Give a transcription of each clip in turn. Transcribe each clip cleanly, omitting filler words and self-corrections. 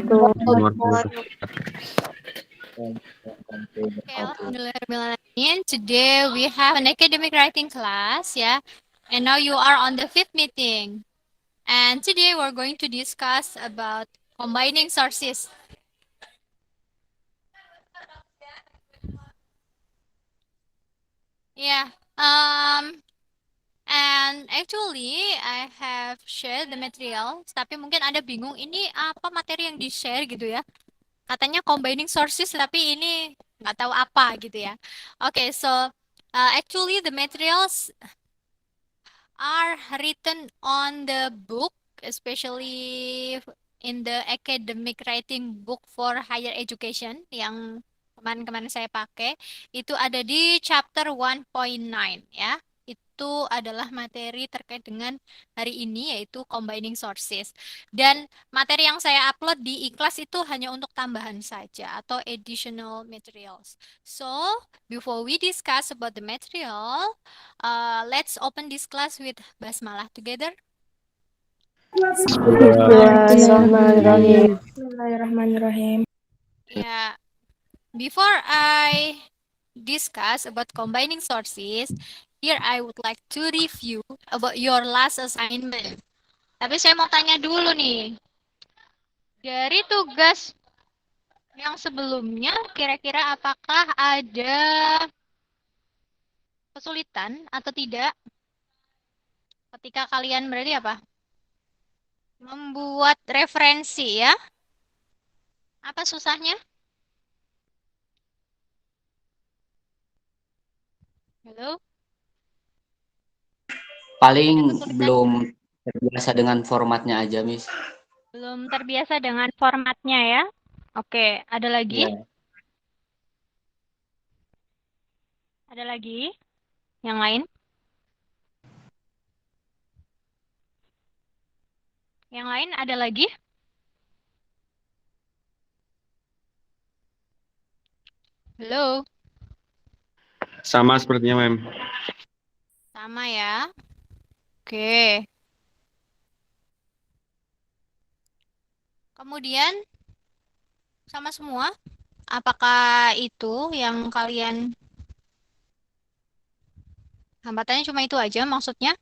wabarakatuh. Okay, alhamdulillah. Today we have an academic writing class, yeah. And now you are on the fifth meeting. And today we're going to discuss about combining sources. Yeah. And actually I have shared the material, tapi mungkin ada bingung ini apa materi yang di-share gitu ya. Katanya combining sources tapi ini nggak tahu apa gitu ya. Okay, so actually the materials are written on the book, especially in the academic writing book for higher education yang kemarin-kemarin saya pakai, itu ada di chapter 1.9 ya. Itu adalah materi terkait dengan hari ini yaitu combining sources. Dan materi yang saya upload di iKlas itu hanya untuk tambahan saja atau additional materials. So, before we discuss about the material, let's open this class with basmalah together. Bismillahirrahmanirrahim. Bismillahirrahmanirrahim. Yeah, before I discuss about combining sources, here I would like to review about your last assignment. Tapi saya mau tanya dulu nih, dari tugas yang sebelumnya, kira-kira apakah ada kesulitan atau tidak ketika kalian berarti apa? Membuat referensi ya? Apa susahnya? Halo? Paling belum terbiasa dengan formatnya aja, Miss. Belum terbiasa dengan formatnya ya? Oke, ada lagi? Ya. Ada lagi? Yang lain? Yang lain ada lagi? Halo? Sama sepertinya, Mem. Sama ya? Oke. Kemudian, sama semua? Apakah itu yang kalian... Hambatannya cuma itu aja maksudnya?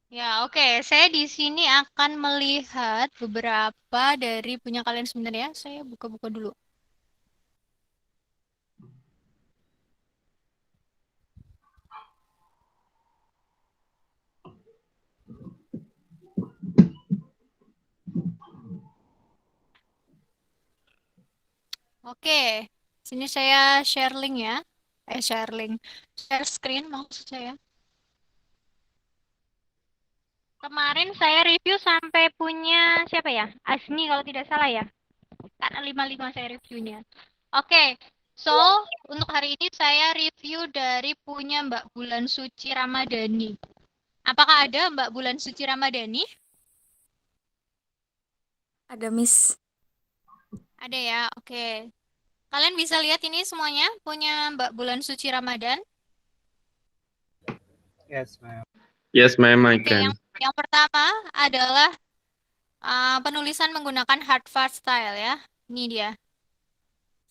Ya, oke. Saya di sini akan melihat beberapa dari punya kalian sebenarnya. Saya buka-buka dulu. Oke. Sini saya share link ya. Share link. Share screen maksud saya. Kemarin saya review sampai punya siapa ya? Asni kalau tidak salah ya. Karena 55 saya reviewnya. Oke, so untuk hari ini saya review dari punya Mbak Bulan Suci Ramadhani. Apakah ada Mbak Bulan Suci Ramadhani? Ada Miss. Ada ya, oke. Kalian bisa lihat ini semuanya punya Mbak Bulan Suci Ramadan? Yes, ma'am. Yes, ma'am, I Oke, can. yang pertama adalah penulisan menggunakan hard fast style ya. Ini dia.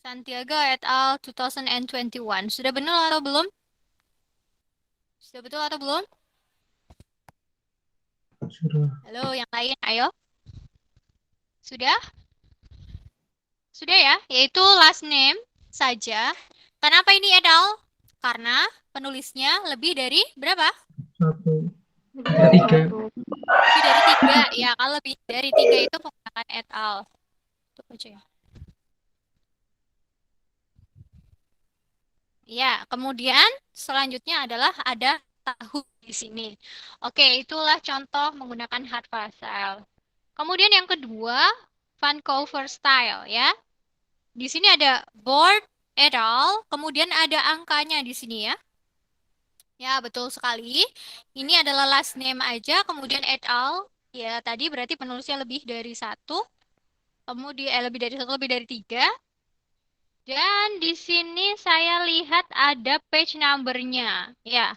Santiago et al. 2021. Sudah benar atau belum? Sudah betul atau belum? Sudah. Halo, yang lain, ayo. Sudah? Sudah ya, yaitu last name saja. Kenapa ini et al? Karena penulisnya lebih dari berapa? Satu. Tiga. Lebih dari 3. Ya, kalau lebih dari 3 itu menggunakan et al. Tutup aja ya. Ya, kemudian selanjutnya adalah ada tahu di sini. Oke, itulah contoh menggunakan hard file. Kemudian yang kedua, Vancouver style ya. Di sini ada board et al. Kemudian ada angkanya di sini ya. Ya, betul sekali. Ini adalah last name aja, kemudian et al. Ya, tadi berarti penulisnya lebih dari 1. Kemudian lebih dari 1, lebih dari 3. Dan di sini saya lihat ada page number-nya. Ya.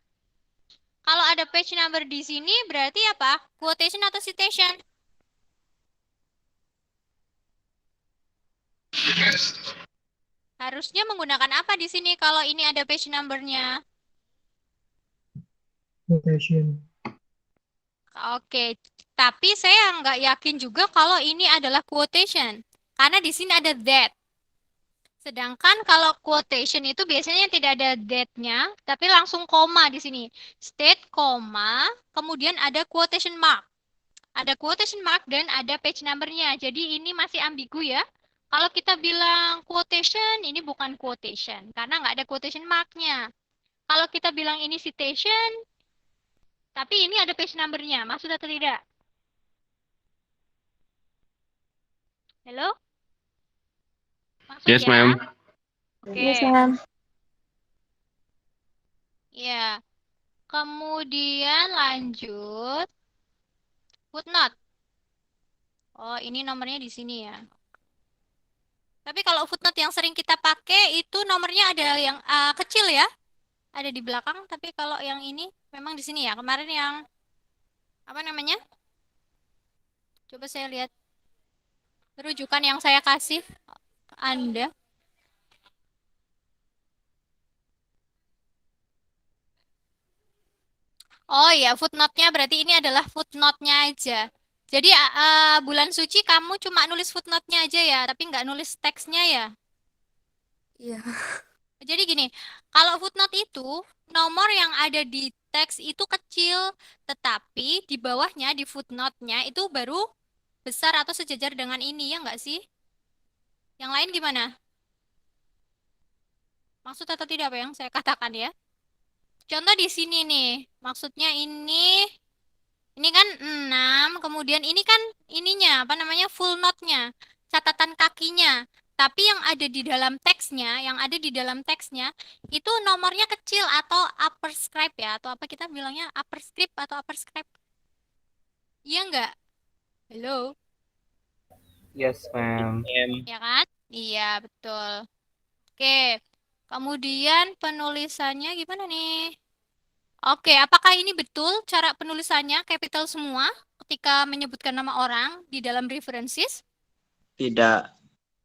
Kalau ada page number di sini berarti apa? Quotation atau citation? Harusnya menggunakan apa di sini kalau ini ada page number-nya? Quotation. Oke, tapi saya nggak yakin juga kalau ini adalah quotation. Karena di sini ada that. Sedangkan kalau quotation itu biasanya tidak ada that-nya, tapi langsung koma di sini. State, koma, kemudian ada quotation mark. Ada quotation mark dan ada page number-nya. Jadi ini masih ambigu ya. Kalau kita bilang quotation, ini bukan quotation. Karena nggak ada quotation mark-nya. Kalau kita bilang ini citation, tapi ini ada page number-nya. Maksud atau tidak? Halo? Maksud Yes, ya? ma'am. Oke. Yes, ma'am. Ya. Kemudian lanjut. Footnote. Oh, ini nomornya di sini ya. Tapi kalau footnote yang sering kita pakai itu nomornya ada yang kecil ya. Ada di belakang, tapi kalau yang ini memang di sini ya. Kemarin yang apa namanya? Coba saya lihat rujukan yang saya kasih Anda. Oh ya, footnote-nya berarti ini adalah footnote-nya aja. Jadi bulan suci kamu cuma nulis footnote-nya aja ya, tapi nggak nulis teksnya ya. Iya. Jadi gini, kalau footnote itu nomor yang ada di teks itu kecil, tetapi di bawahnya di footnote-nya itu baru besar atau sejajar dengan ini ya nggak sih? Yang lain gimana? Maksud atau tidak apa yang saya katakan ya? Contoh di sini nih, maksudnya ini kan 6, kemudian ini kan ininya, apa namanya, full note-nya, catatan kakinya. Tapi yang ada di dalam teksnya, itu nomornya kecil atau upper script ya, atau apa kita bilangnya upper script atau upper script. Iya nggak? Halo? Yes, ma'am. Ya kan? Iya, betul. Oke, kemudian penulisannya gimana nih? Oke, apakah ini betul cara penulisannya capital semua ketika menyebutkan nama orang di dalam references? Tidak.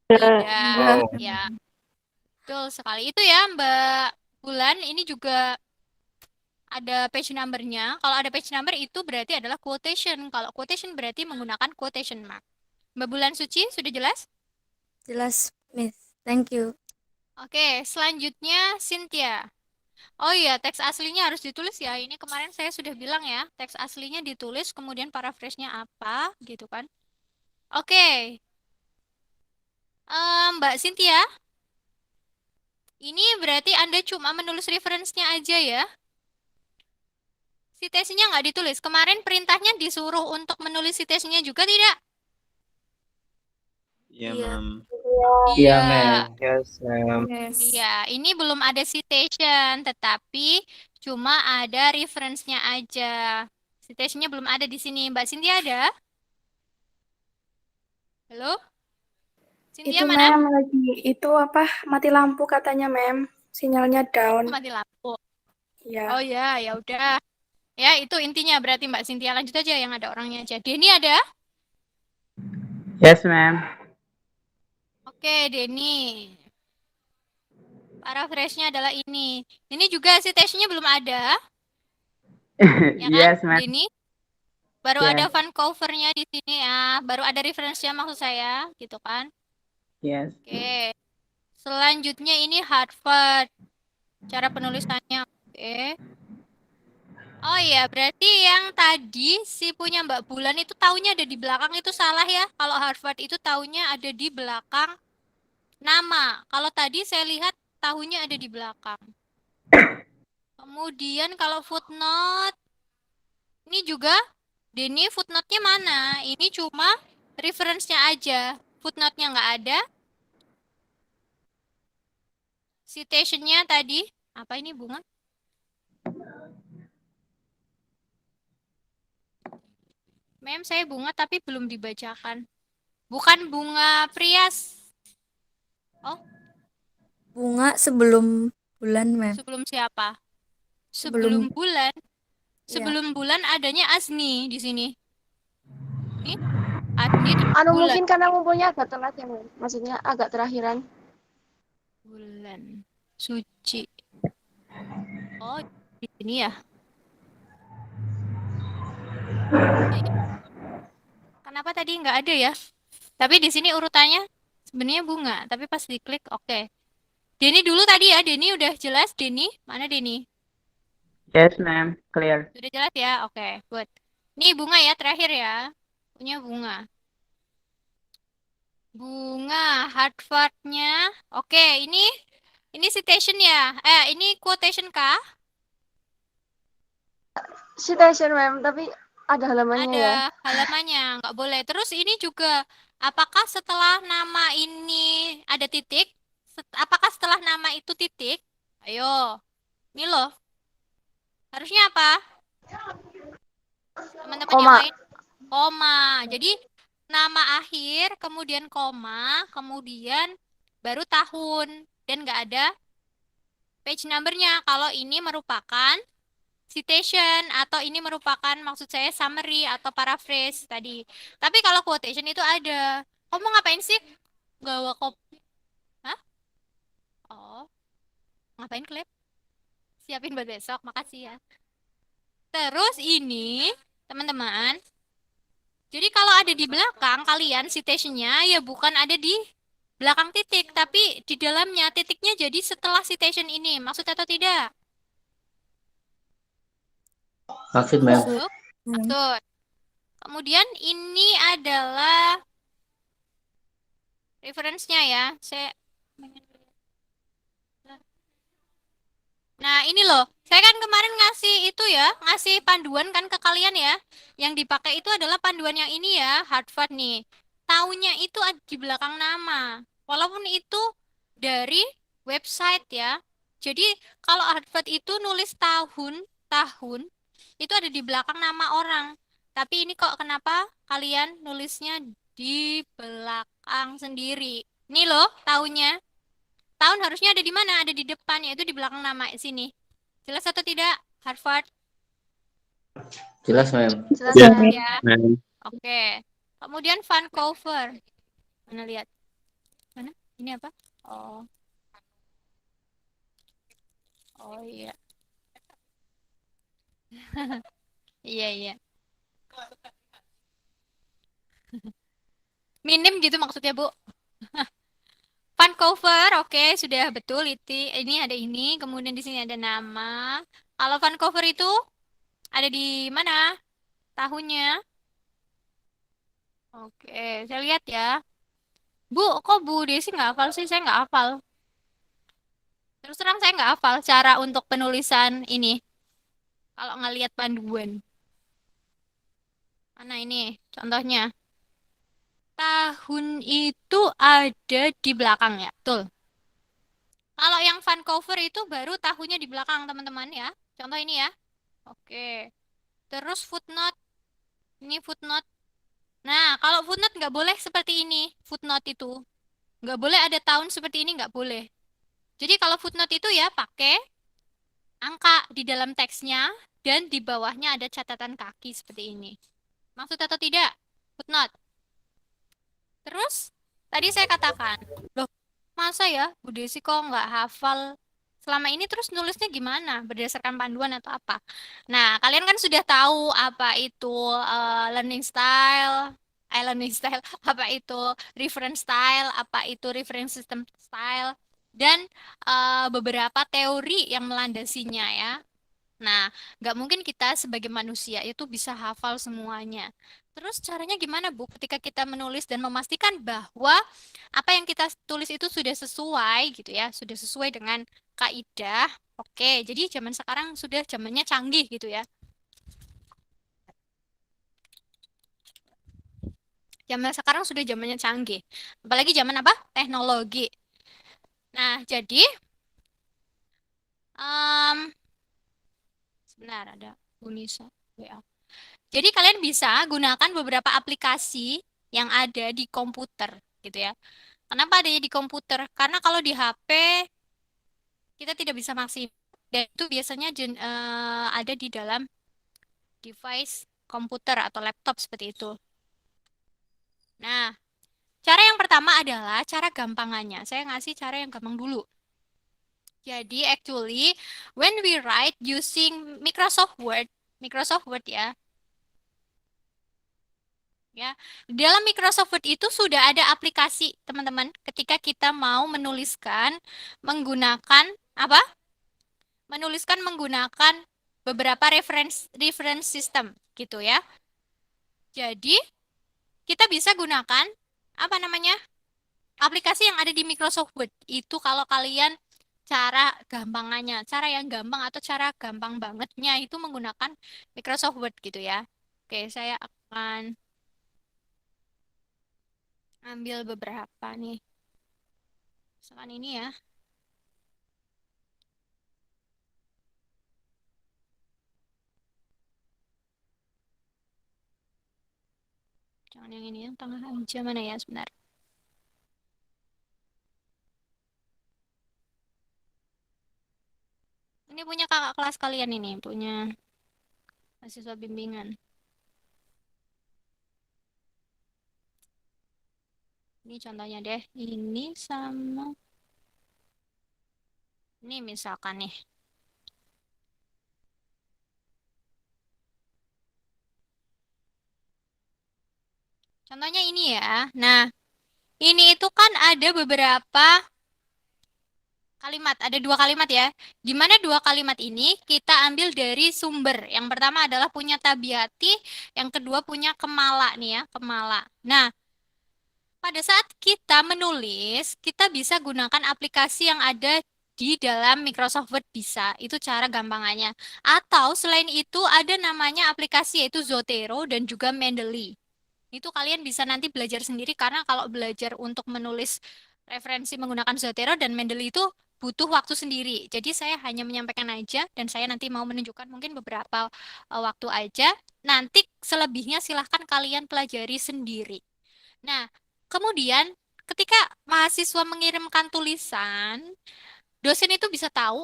Tidak, Oh. ya. Betul sekali. Itu ya, Mbak Bulan, ini juga ada page number-nya. Kalau ada page number itu berarti adalah quotation. Kalau quotation berarti menggunakan quotation mark. Mbak Bulan Suci, sudah jelas? Jelas, Miss. Thank you. Oke, selanjutnya Cynthia. Oh iya, teks aslinya harus ditulis ya. Ini kemarin saya sudah bilang ya, teks aslinya ditulis, kemudian paraphrase-nya apa, gitu kan. Oke. Mbak Cynthia, ini berarti Anda cuma menulis reference-nya aja ya. Citasinya nggak ditulis. Kemarin perintahnya disuruh untuk menulis citasinya juga tidak? Iya, Iya. ma'am. Iya, ma'am. Yes, ma'am. Yes. Iya, ini belum ada citation, tetapi cuma ada reference-nya aja. Citation-nya belum ada di sini. Mbak Cynthia ada? Halo? Cynthia Itu mana? ma'am lagi itu apa mati lampu katanya ma'am. Sinyalnya down. Mati lampu. Ya. Oh ya, ya udah. Ya, itu intinya berarti Mbak Cynthia. Lanjut aja yang ada orangnya aja. Denny ada? Yes, ma'am. Oke, Denny. Paraphrase-nya adalah ini. Ini juga citation-nya belum ada. Ya kan, Yes, ma'am. Denny? Baru Yes. ada Vancouver-nya di sini ya. Baru ada reference-nya maksud saya, gitu kan. Yes. Oke. Selanjutnya ini Harvard. Cara penulisannya. Oke. Oh iya, berarti yang tadi si punya Mbak Bulan itu taunya ada di belakang itu salah ya. Kalau Harvard itu taunya ada di belakang nama. Kalau tadi saya lihat tahunya ada di belakang. Kemudian kalau footnote, ini juga Denny footnote-nya mana? Ini cuma reference-nya aja. Footnote-nya nggak ada. Citation-nya tadi, apa ini bunga? Mem, saya bunga tapi belum dibacakan. Bukan bunga Prias. Oh, Bunga sebelum bulan, ma'am. sebelum siapa? Sebelum- Sebelum bulan. Sebelum bulan adanya Azni di sini. Nih, Azni terus Anu bulan. mungkin karena ngumpulnya agak telat ya, Mem. Maksudnya agak terakhiran. Bulan suci. Oh, di sini ya. Kenapa tadi nggak ada ya? Tapi di sini urutannya sebenarnya bunga, tapi pas diklik oke. Denny dulu tadi ya, Denny udah jelas. Denny, mana Denny? Yes, ma'am. Clear. Sudah jelas ya? Oke, good. Ini bunga ya, terakhir ya. Punya bunga. Bunga, Harvard-nya. Oke, ini citation ya. Ini quotation kah? Citation, Mem, tapi ada halamannya Ada ya. halamannya, nggak boleh. Terus ini juga, apakah setelah nama ini ada titik? Apakah setelah nama itu titik? Ayo, ini loh. Harusnya apa? Teman-teman yang Koma. lain? Koma. Jadi nama akhir, kemudian koma, kemudian baru tahun. Dan nggak ada page number-nya. Kalau ini merupakan citation atau ini merupakan maksud saya summary atau paraphrase tadi. Tapi kalau quotation itu ada. Kamu ngapain sih? Gawa kopi. Hah? Oh, ngapain klip? Siapin buat besok. Makasih ya. Terus ini, teman-teman. Jadi kalau ada di belakang kalian citationnya ya bukan ada di belakang titik, tapi di dalamnya titiknya jadi setelah citation ini. Maksud atau tidak? Maksud, ma'am. Maksud. Maksud. Kemudian ini adalah reference-nya ya. Nah, ini loh. Saya kan kemarin ngasih itu ya, ngasih panduan kan ke kalian ya. Yang dipakai itu adalah panduan yang ini ya, Harvard nih. Tahunnya itu ada di belakang nama. Walaupun itu dari website ya. Jadi kalau Harvard itu nulis tahun itu ada di belakang nama orang. Tapi ini kok kenapa kalian nulisnya di belakang sendiri? Ini loh tahunnya. Tahun harusnya ada di mana? Ada di depan, yaitu di belakang nama sini. Jelas atau tidak, Harvard? Jelas, ma'am. Jelas, Ya. Mem. Ya. Ma'am. Oke. Kemudian Vancouver. Mana lihat? Mana? Ini apa? Oh. Oh iya. Iya, iya. Minim gitu maksudnya, Bu. Vancouver, oke, sudah betul itu. Ini ada ini, kemudian di sini ada nama. Kalau Vancouver itu ada di mana? Tahunnya. Oke, saya lihat ya. Bu, kok Bu Desi nggak hafal sih? Saya nggak hafal. Terus terang saya nggak hafal cara untuk penulisan ini. Kalau ngelihat panduan. Mana ini contohnya? Tahun itu ada di belakangnya, betul. Kalau yang Vancouver itu baru tahunnya di belakang, teman-teman ya. Contoh ini ya. Oke. Terus footnote. Ini footnote. Nah, kalau footnote nggak boleh seperti ini. Footnote itu. Nggak boleh ada tahun seperti ini, nggak boleh. Jadi kalau footnote itu ya pakai angka di dalam teksnya dan di bawahnya ada catatan kaki seperti ini. Maksud atau tidak? Footnote. Terus, tadi saya katakan, loh, masa ya Bu Desi kok nggak hafal selama ini terus nulisnya gimana? Berdasarkan panduan atau apa? Nah, kalian kan sudah tahu apa itu learning style, learning style, apa itu reference style, apa itu reference system style, dan beberapa teori yang melandasinya ya. Nah, nggak mungkin kita sebagai manusia itu bisa hafal semuanya. Terus caranya gimana, Bu? Ketika kita menulis dan memastikan bahwa apa yang kita tulis itu sudah sesuai gitu ya, sudah sesuai dengan kaidah. Oke, jadi zaman sekarang sudah zamannya canggih gitu ya. Zaman sekarang sudah zamannya canggih. Apalagi zaman apa? Teknologi. Nah, jadi sebentar ada Unisa WA. Jadi kalian bisa gunakan beberapa aplikasi yang ada di komputer gitu ya. Kenapa adanya di komputer? Karena kalau di HP kita tidak bisa maksimal dan itu biasanya ada di dalam device komputer atau laptop seperti itu. Nah, cara yang pertama adalah cara gampangannya. Saya ngasih cara yang gampang dulu. Jadi actually when we write using Microsoft Word ya. Ya, di dalam Microsoft Word itu sudah ada aplikasi, teman-teman. Ketika kita mau menuliskan menggunakan apa? Menuliskan menggunakan beberapa reference system gitu ya. Jadi kita bisa gunakan apa namanya? Aplikasi yang ada di Microsoft Word. Itu kalau kalian cara gampangannya, cara yang gampang atau cara gampang bangetnya itu menggunakan Microsoft Word gitu ya. Oke, saya akan ambil beberapa nih. Misalkan ini ya. Jangan yang ini, yang tengah aja mana ya, sebentar. Ini punya kakak kelas kalian ini, punya mahasiswa bimbingan. Ini contohnya deh, ini sama ini misalkan nih. Contohnya ini ya. Nah, ini itu kan ada beberapa kalimat, ada 2 kalimat ya. Di mana 2 kalimat ini kita ambil dari sumber. Yang pertama adalah punya Tabiati, yang kedua punya Kemala nih ya, Kemala. Nah, pada saat kita menulis, kita bisa gunakan aplikasi yang ada di dalam Microsoft Word bisa. Itu cara gampangannya. Atau selain itu ada namanya aplikasi yaitu Zotero dan juga Mendeley. Itu kalian bisa nanti belajar sendiri karena kalau belajar untuk menulis referensi menggunakan Zotero dan Mendeley itu butuh waktu sendiri. Jadi saya hanya menyampaikan aja dan saya nanti mau menunjukkan mungkin beberapa waktu aja. Nanti selebihnya silahkan kalian pelajari sendiri. Nah, kemudian ketika mahasiswa mengirimkan tulisan, dosen itu bisa tahu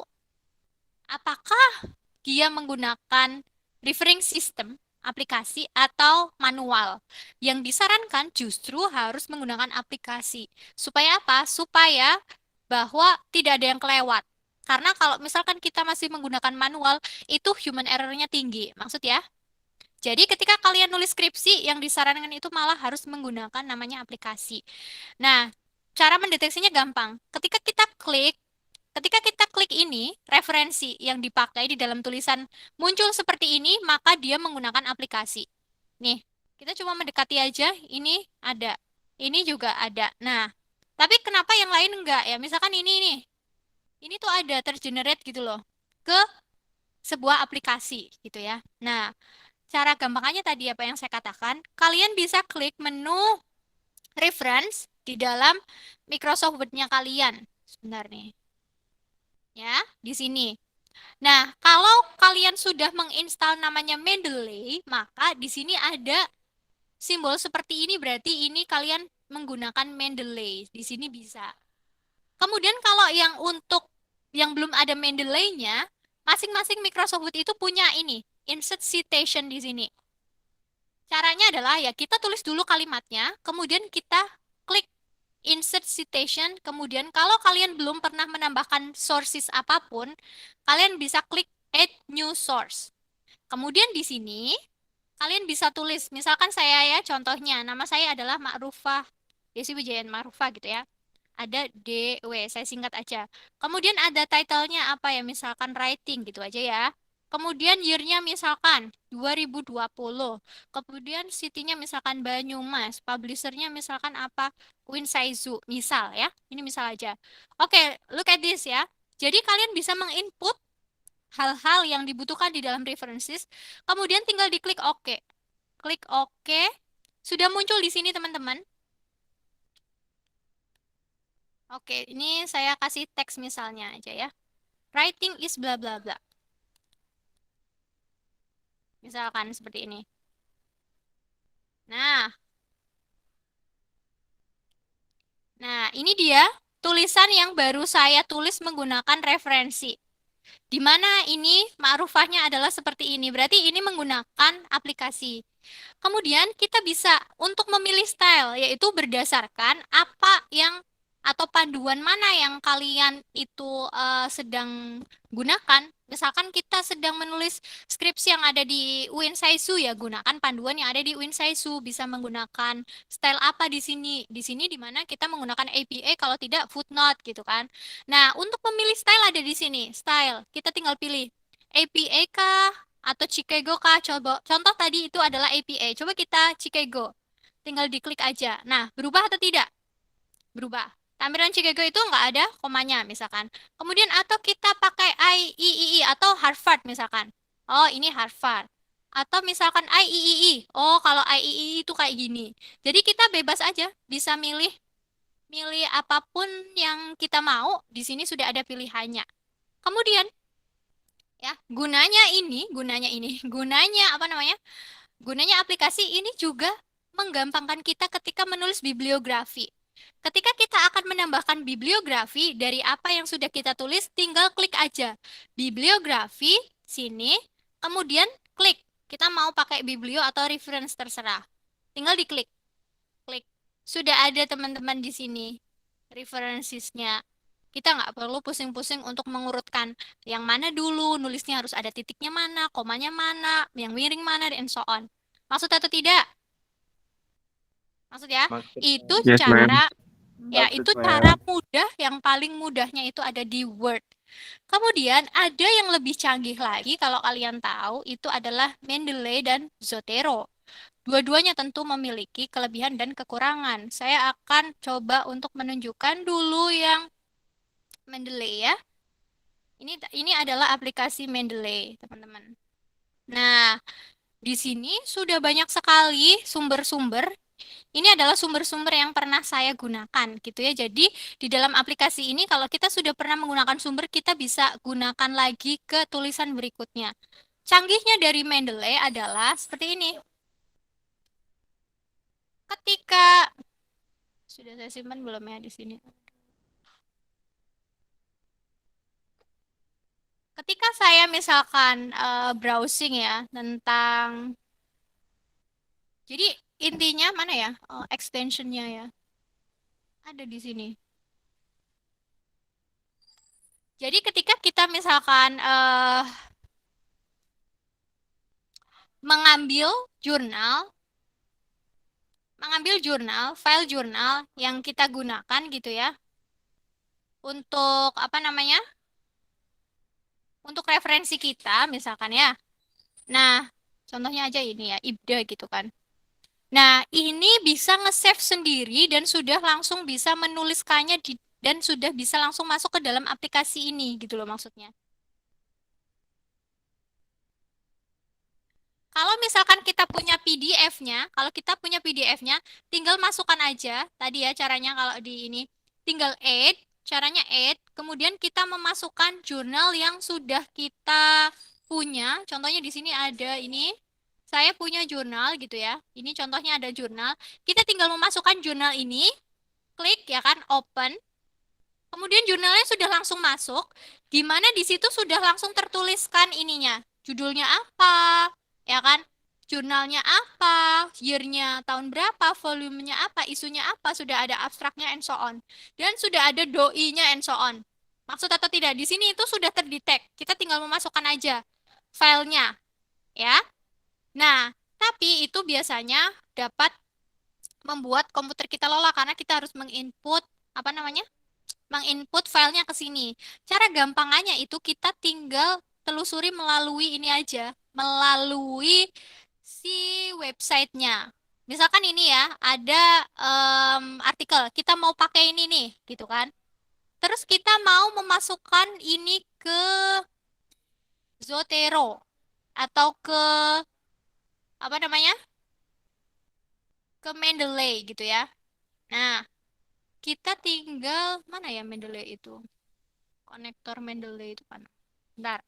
apakah dia menggunakan referring system, aplikasi, atau manual. Yang disarankan justru harus menggunakan aplikasi. Supaya apa? Supaya bahwa tidak ada yang kelewat. Karena kalau misalkan kita masih menggunakan manual, itu human error-nya tinggi. Maksud ya? Jadi ketika kalian nulis skripsi, yang disarankan itu malah harus menggunakan namanya aplikasi. Nah, cara mendeteksinya gampang. Ketika kita klik ini, referensi yang dipakai di dalam tulisan muncul seperti ini, maka dia menggunakan aplikasi. Nih, kita cuma mendekati aja, ini ada. Ini juga ada. Nah, tapi kenapa yang lain enggak ya? Misalkan ini nih. Ini tuh ada tergenerate gitu loh. Ke sebuah aplikasi gitu ya. Nah, cara gampangannya tadi apa yang saya katakan, kalian bisa klik menu reference di dalam Microsoft Word-nya kalian. Sebentar nih. Ya, di sini. Nah, kalau kalian sudah menginstal namanya Mendeley, maka di sini ada simbol seperti ini, berarti ini kalian menggunakan Mendeley. Di sini bisa. Kemudian kalau yang untuk yang belum ada Mendeley-nya, masing-masing Microsoft Word itu punya ini, insert citation di sini. Caranya adalah ya kita tulis dulu kalimatnya, kemudian kita klik insert citation, kemudian kalau kalian belum pernah menambahkan sources apapun, kalian bisa klik add new source. Kemudian di sini kalian bisa tulis, misalkan saya ya contohnya, nama saya adalah Ma'rufah, Desi Wijayan Ma'rufah gitu ya. Ada DW, saya singkat aja. Kemudian ada title-nya apa ya, misalkan writing gitu aja ya. Kemudian year-nya misalkan 2020. Kemudian city-nya misalkan Banyumas. Publisher-nya misalkan apa? Queen Saizu. Misal ya. Ini misal aja. Oke, look at this ya. Jadi kalian bisa menginput hal-hal yang dibutuhkan di dalam references. Kemudian tinggal diklik OK. Klik OK. Sudah muncul di sini teman-teman. Oke, ini saya kasih teks misalnya aja ya. Writing is bla bla bla. Misalkan seperti ini. Nah, ini dia tulisan yang baru saya tulis menggunakan referensi. Di mana ini ma'rufahnya adalah seperti ini. Berarti ini menggunakan aplikasi. Kemudian kita bisa untuk memilih style, yaitu berdasarkan apa yang atau panduan mana yang kalian itu sedang gunakan. Misalkan kita sedang menulis skripsi yang ada di UIN Saisu, ya gunakan panduan yang ada di UIN Saisu. Bisa menggunakan style apa di sini? Di sini di mana kita menggunakan APA, kalau tidak footnote gitu kan. Nah, untuk memilih style ada di sini. Style, kita tinggal pilih APA kah atau Chicago kah? Coba contoh tadi itu adalah APA. Coba kita Chicago. Tinggal diklik aja. Nah, berubah atau tidak? Berubah. Tampilan Chicago itu nggak ada komanya misalkan. Kemudian atau kita pakai IEEE atau Harvard misalkan. Oh, ini Harvard. Atau misalkan IEEE. Oh, kalau IEEE itu kayak gini. Jadi kita bebas aja bisa milih apapun yang kita mau. Di sini sudah ada pilihannya. Kemudian ya, gunanya apa namanya? Gunanya aplikasi ini juga menggampangkan kita ketika menulis bibliografi. Ketika kita akan menambahkan bibliografi dari apa yang sudah kita tulis, tinggal klik aja bibliografi sini, kemudian klik. Kita mau pakai biblio atau reference terserah. Tinggal diklik. Klik. Sudah ada teman-teman di sini references-nya. Kita nggak perlu pusing-pusing untuk mengurutkan yang mana dulu, nulisnya harus ada titiknya mana, komanya mana, yang miring mana, and so on. Maksud atau tidak? Maksud ya? Itu Yes, ma'am. cara, ya itu cara mudah, yang paling mudahnya itu ada di Word. Kemudian ada yang lebih canggih lagi, kalau kalian tahu, itu adalah Mendeley dan Zotero. Dua-duanya tentu memiliki kelebihan dan kekurangan. Saya akan coba untuk menunjukkan dulu yang Mendeley ya. Ini adalah aplikasi Mendeley, teman-teman. Nah, di sini sudah banyak sekali sumber-sumber. Ini adalah sumber-sumber yang pernah saya gunakan, gitu ya. Jadi, di dalam aplikasi ini kalau kita sudah pernah menggunakan sumber, kita bisa gunakan lagi ke tulisan berikutnya. Canggihnya dari Mendeley adalah seperti ini. Ketika sudah saya simpan belum ya di sini? Ketika saya misalkan browsing ya tentang, jadi intinya mana ya, extensionnya ya, ada di sini. Jadi ketika kita misalkan mengambil file jurnal yang kita gunakan gitu ya, untuk apa namanya, untuk referensi kita misalkan ya. Nah, contohnya aja ini ya, IBDA gitu kan. Nah, ini bisa nge-save sendiri dan sudah langsung bisa menuliskannya dan sudah bisa langsung masuk ke dalam aplikasi ini gitu loh maksudnya. Kalau misalkan kita punya PDF-nya, tinggal masukkan aja. Tadi ya caranya kalau di ini, tinggal add, caranya add, kemudian kita memasukkan jurnal yang sudah kita punya. Contohnya di sini ada ini, saya punya jurnal gitu ya. Ini contohnya ada jurnal. Kita tinggal memasukkan jurnal ini, klik ya kan, open. Kemudian jurnalnya sudah langsung masuk, di mana di situ sudah langsung tertuliskan ininya, judulnya apa, ya kan? Jurnalnya apa, year-nya tahun berapa, volumenya apa, isunya apa, sudah ada abstraknya and so on. Dan sudah ada doi-nya and so on. Maksud atau tidak? Di sini itu sudah terdetek. Kita tinggal memasukkan aja filenya, ya. Nah, tapi itu biasanya dapat membuat komputer kita lelah karena kita harus menginput apa namanya? Menginput filenya ke sini. Cara gampangannya itu kita tinggal telusuri melalui ini aja, melalui si websitenya. Misalkan ini ya, ada artikel, kita mau pakai ini nih, gitu kan. Terus kita mau memasukkan ini ke Zotero atau ke apa namanya? Ke Mendeley gitu ya. Nah, kita tinggal mana ya Mendeley itu? Konektor Mendeley itu kan. Bentar.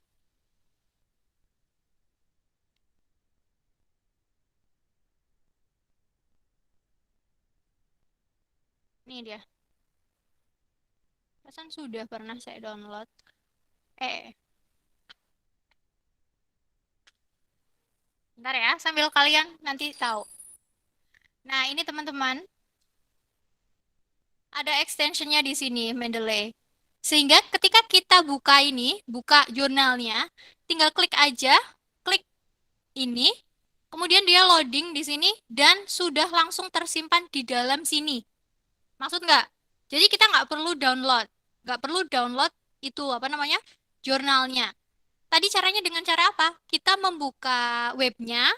Ini dia. Pesan sudah pernah saya download. Bentar ya, sambil kalian nanti tahu. Nah, ini teman-teman, ada extensionnya di sini, Mendeley. Sehingga ketika kita buka ini, buka jurnalnya, tinggal klik aja, klik ini, kemudian dia loading di sini, dan sudah langsung tersimpan di dalam sini. Maksud nggak? Jadi kita nggak perlu download. Nggak perlu download itu, apa namanya, jurnalnya. Tadi caranya dengan cara apa? Kita membuka webnya,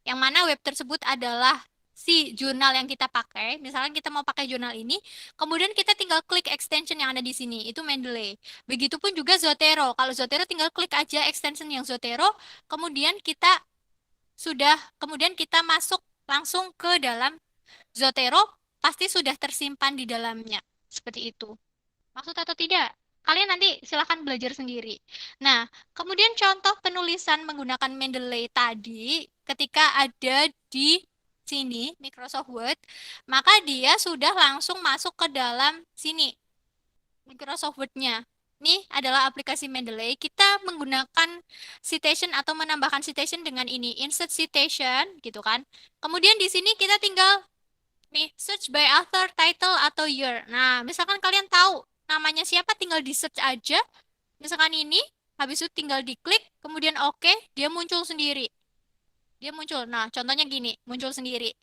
yang mana web tersebut adalah si jurnal yang kita pakai. Misalkan kita mau pakai jurnal ini, kemudian kita tinggal klik extension yang ada di sini, itu Mendeley. Begitupun juga Zotero. Kalau Zotero tinggal klik aja extension yang Zotero, kemudian kemudian kita masuk langsung ke dalam Zotero, pasti sudah tersimpan di dalamnya. Seperti itu. Maksud atau tidak? Kalian nanti silahkan belajar sendiri. Nah, kemudian contoh penulisan menggunakan Mendeley tadi, ketika ada di sini, Microsoft Word, maka dia sudah langsung masuk ke dalam sini, Microsoft Word-nya. Ini adalah aplikasi Mendeley. Kita menggunakan citation atau menambahkan citation dengan ini, insert citation, gitu kan. Kemudian di sini kita tinggal nih, search by author, title, atau year. Nah, misalkan kalian tahu namanya siapa, tinggal di search aja. Misalkan ini, habis itu tinggal diklik, kemudian oke, dia muncul sendiri. Dia muncul. Nah, contohnya gini, muncul sendiri.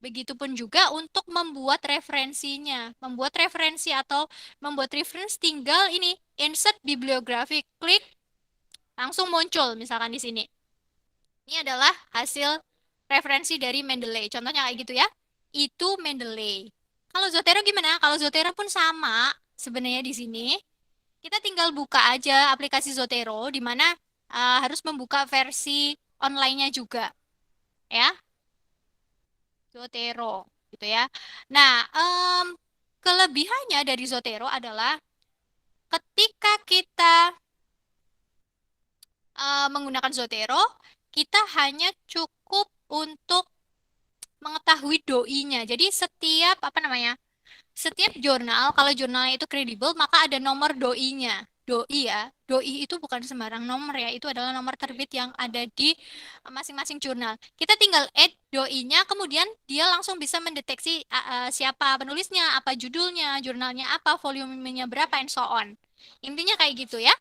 Begitupun juga untuk membuat referensinya. Membuat referensi atau membuat reference tinggal ini, insert bibliografi, klik, langsung muncul misalkan di sini. Ini adalah hasil referensi dari Mendeley. Contohnya kayak gitu ya. Itu Mendeley. Kalau Zotero gimana? Kalau Zotero pun sama sebenarnya di sini. Kita tinggal buka aja aplikasi Zotero, di mana harus membuka versi online-nya juga. Ya. Zotero. Gitu ya. Nah, kelebihannya dari Zotero adalah ketika kita menggunakan Zotero, kita hanya cukup untuk mengetahui doi-nya. Jadi setiap setiap jurnal, kalau jurnalnya itu kredibel, maka ada nomor doi-nya. Doi ya, doi itu bukan sembarang nomor ya, itu adalah nomor terbit yang ada di masing-masing jurnal. Kita tinggal add doi-nya, kemudian dia langsung bisa mendeteksi siapa penulisnya, apa judulnya, jurnalnya apa, volumenya berapa, and so on. Intinya kayak gitu ya.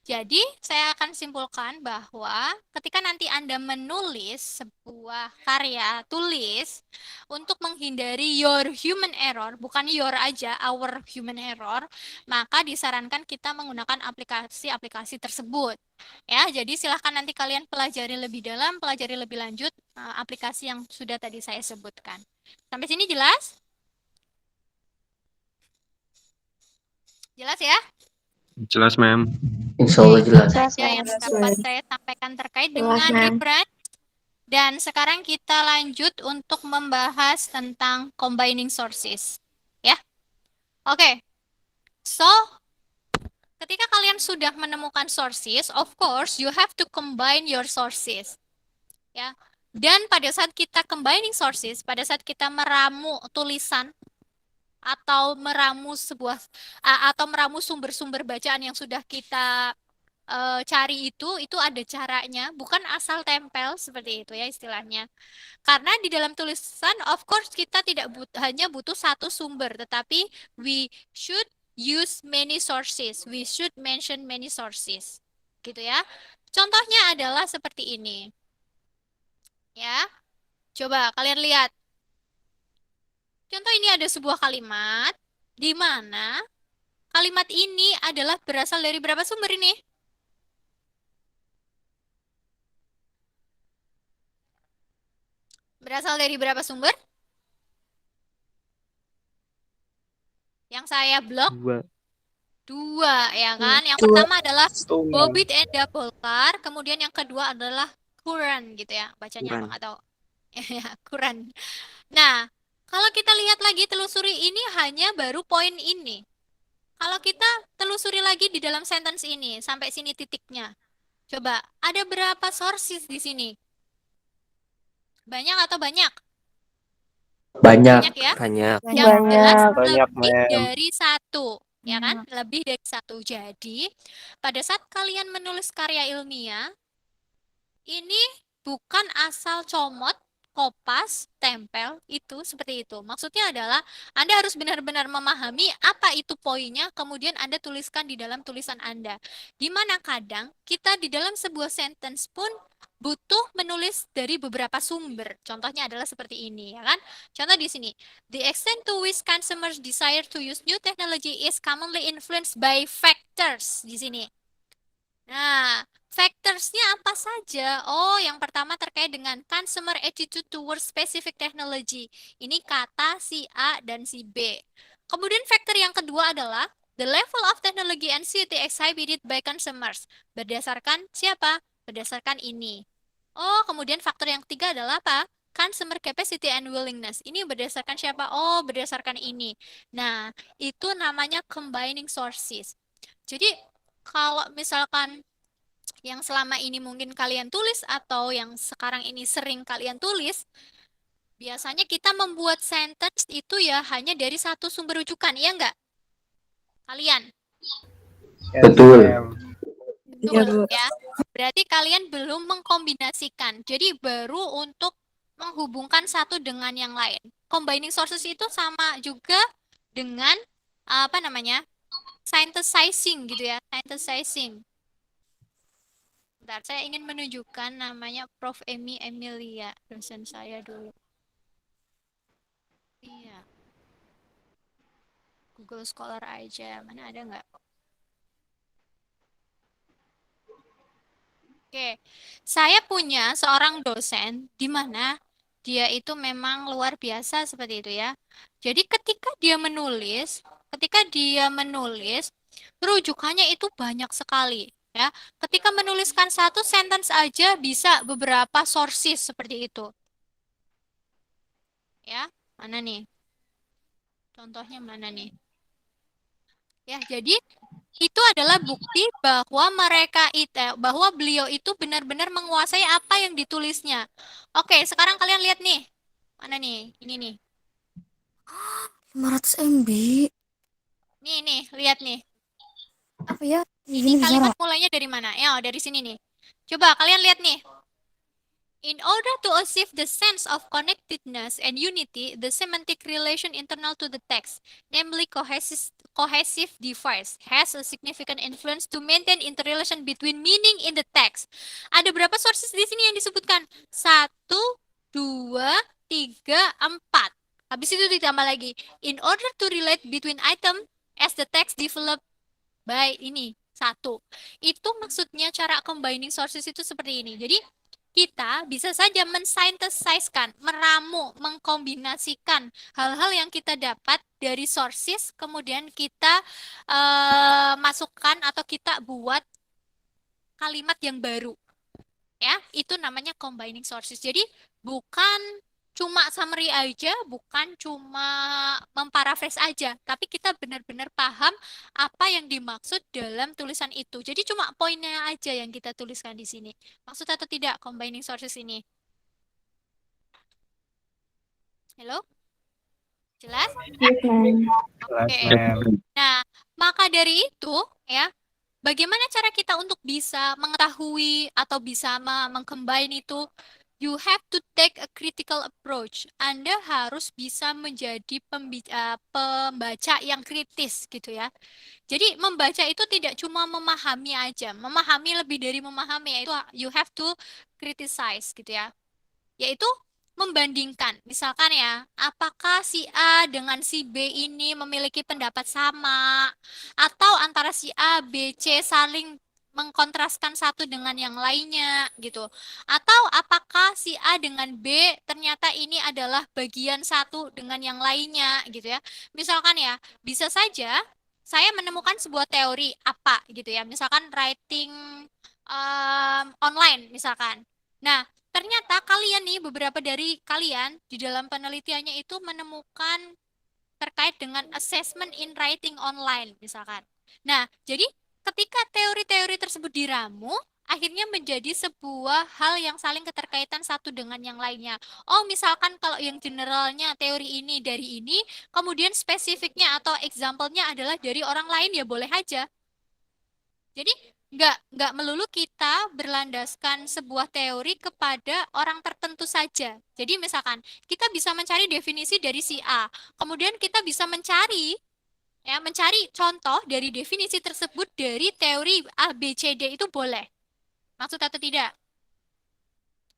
Jadi, saya akan simpulkan bahwa ketika nanti Anda menulis sebuah karya tulis untuk menghindari your human error, bukan your aja, our human error, maka disarankan kita menggunakan aplikasi-aplikasi tersebut. Ya, jadi silahkan nanti kalian pelajari lebih dalam, pelajari lebih lanjut aplikasi yang sudah tadi saya sebutkan. Sampai sini jelas? Jelas ya? Jelas, ma'am. Insya Allah jelas. Saja yang dapat saya sampaikan terkait dengan rebrand. Dan sekarang kita lanjut untuk membahas tentang combining sources. Ya. Oke. So, ketika kalian sudah menemukan sources, of course you have to combine your sources. Ya. Dan pada saat kita combining sources, pada saat kita meramu tulisan atau meramu sumber-sumber bacaan yang sudah kita cari itu ada caranya, bukan asal tempel seperti itu ya istilahnya. Karena di dalam tulisan, of course kita tidak hanya butuh satu sumber, tetapi we should use many sources, we should mention many sources, gitu ya. Contohnya adalah seperti ini, ya. Coba kalian lihat. Contoh ini ada sebuah kalimat, di mana kalimat ini adalah berasal dari berapa sumber ini? Berasal dari berapa sumber? Yang saya blok? Dua, ya kan? Yang pertama adalah Bobbitt and Dapolkar, kemudian yang kedua adalah Curran, gitu ya. Bacanya apa nggak tahu. Ya, Curran. Nah, kalau kita lihat lagi, telusuri ini hanya baru poin ini. Kalau kita telusuri lagi di dalam sentence ini, sampai sini titiknya. Coba, ada berapa sources di sini? Banyak atau banyak? Banyak. Banyak ya? Banyak. Yang jelas Banyak, lebih ma'am. dari satu. Ya kan? Lebih dari satu. Jadi, pada saat kalian menulis karya ilmiah, ini bukan asal comot, kopas, tempel, itu seperti itu. Maksudnya adalah Anda harus benar-benar memahami apa itu poinnya, kemudian Anda tuliskan di dalam tulisan Anda. Di mana kadang kita di dalam sebuah sentence pun butuh menulis dari beberapa sumber. Contohnya adalah seperti ini, ya kan? Contoh di sini, the extent to which consumers desire to use new technology is commonly influenced by factors di sini. Nah, factorsnya apa saja? Oh, yang pertama terkait dengan consumer attitude towards specific technology. Ini kata si A dan si B. Kemudian faktor yang kedua adalah the level of technology and CUT exhibited by consumers. Berdasarkan siapa? Berdasarkan ini. Oh, kemudian faktor yang ketiga adalah apa? Consumer capacity and willingness. Ini berdasarkan siapa? Oh, berdasarkan ini. Nah, itu namanya combining sources. Jadi, kalau misalkan yang selama ini mungkin kalian tulis atau yang sekarang ini sering kalian tulis, biasanya kita membuat sentence itu ya hanya dari satu sumber rujukan, iya enggak? Kalian? Betul. Iya, Betul, Bu. ya. Berarti kalian belum mengkombinasikan. Jadi baru untuk menghubungkan satu dengan yang lain. Combining sources itu sama juga dengan apa namanya? Synthesizing gitu ya, synthesizing. Bentar, saya ingin menunjukkan namanya Prof. Emi Emilia, dosen saya dulu. Iya. Google Scholar aja, mana ada nggak? Oke, saya punya seorang dosen di mana dia itu memang luar biasa seperti itu ya. Jadi ketika dia menulis, rujukannya itu banyak sekali ya. Ketika menuliskan satu sentence aja bisa beberapa sources seperti itu. Ya, mana nih? Contohnya mana nih? Ya, jadi itu adalah bukti bahwa bahwa beliau itu benar-benar menguasai apa yang ditulisnya. Oke, sekarang kalian lihat nih. Mana nih? Ini nih. 500 MB. Nih, lihat nih. Apa ya? Ini Gini kalimat bicara. mulainya dari mana? Ya, dari sini nih. Coba kalian lihat nih. In order to achieve the sense of connectedness and unity, the semantic relation internal to the text, namely cohesive device, has a significant influence to maintain interrelation between meaning in the text. Ada berapa sources di sini yang disebutkan? 1, 2, 3, 4. Habis itu ditambah lagi. In order to relate between item as the text developed by ini. 1. Itu maksudnya cara combining sources itu seperti ini. Jadi, kita bisa saja mensynthesiskan, meramu, mengkombinasikan hal-hal yang kita dapat dari sources, kemudian kita masukkan atau kita buat kalimat yang baru. Ya, itu namanya combining sources. Jadi bukan cuma summary aja, bukan cuma memparaphrase aja, tapi kita benar-benar paham apa yang dimaksud dalam tulisan itu. Jadi cuma poinnya aja yang kita tuliskan di sini. Maksud atau tidak combining sources ini? Halo? Jelas? Oke. Nah, maka dari itu ya, bagaimana cara kita untuk bisa mengetahui atau bisa mengcombine itu? You have to take a critical approach. Anda harus bisa menjadi pembaca yang kritis gitu ya. Jadi membaca itu tidak cuma memahami aja, memahami lebih dari memahami, yaitu you have to criticize gitu ya. Yaitu membandingkan, misalkan ya, apakah si A dengan si B ini memiliki pendapat sama, atau antara si A, B, C saling mengkontraskan satu dengan yang lainnya gitu. Atau apakah si A dengan B ternyata ini adalah bagian satu dengan yang lainnya gitu ya. Misalkan ya, bisa saja saya menemukan sebuah teori apa gitu ya. Misalkan writing online misalkan. Nah, ternyata kalian nih, beberapa dari kalian di dalam penelitiannya itu menemukan terkait dengan assessment in writing online misalkan. Nah, jadi ketika teori-teori tersebut diramu, akhirnya menjadi sebuah hal yang saling keterkaitan satu dengan yang lainnya. Oh, misalkan kalau yang generalnya teori ini dari ini, kemudian spesifiknya atau example-nya adalah dari orang lain, ya boleh aja. Jadi, nggak melulu kita berlandaskan sebuah teori kepada orang tertentu saja. Jadi misalkan kita bisa mencari definisi dari si A, kemudian kita bisa mencari contoh dari definisi tersebut dari teori A, B, C, D itu boleh. Maksud atau tidak?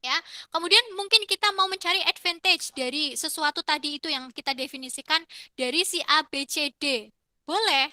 Ya. Kemudian mungkin kita mau mencari advantage dari sesuatu tadi itu yang kita definisikan dari si A, B, C, D. Boleh.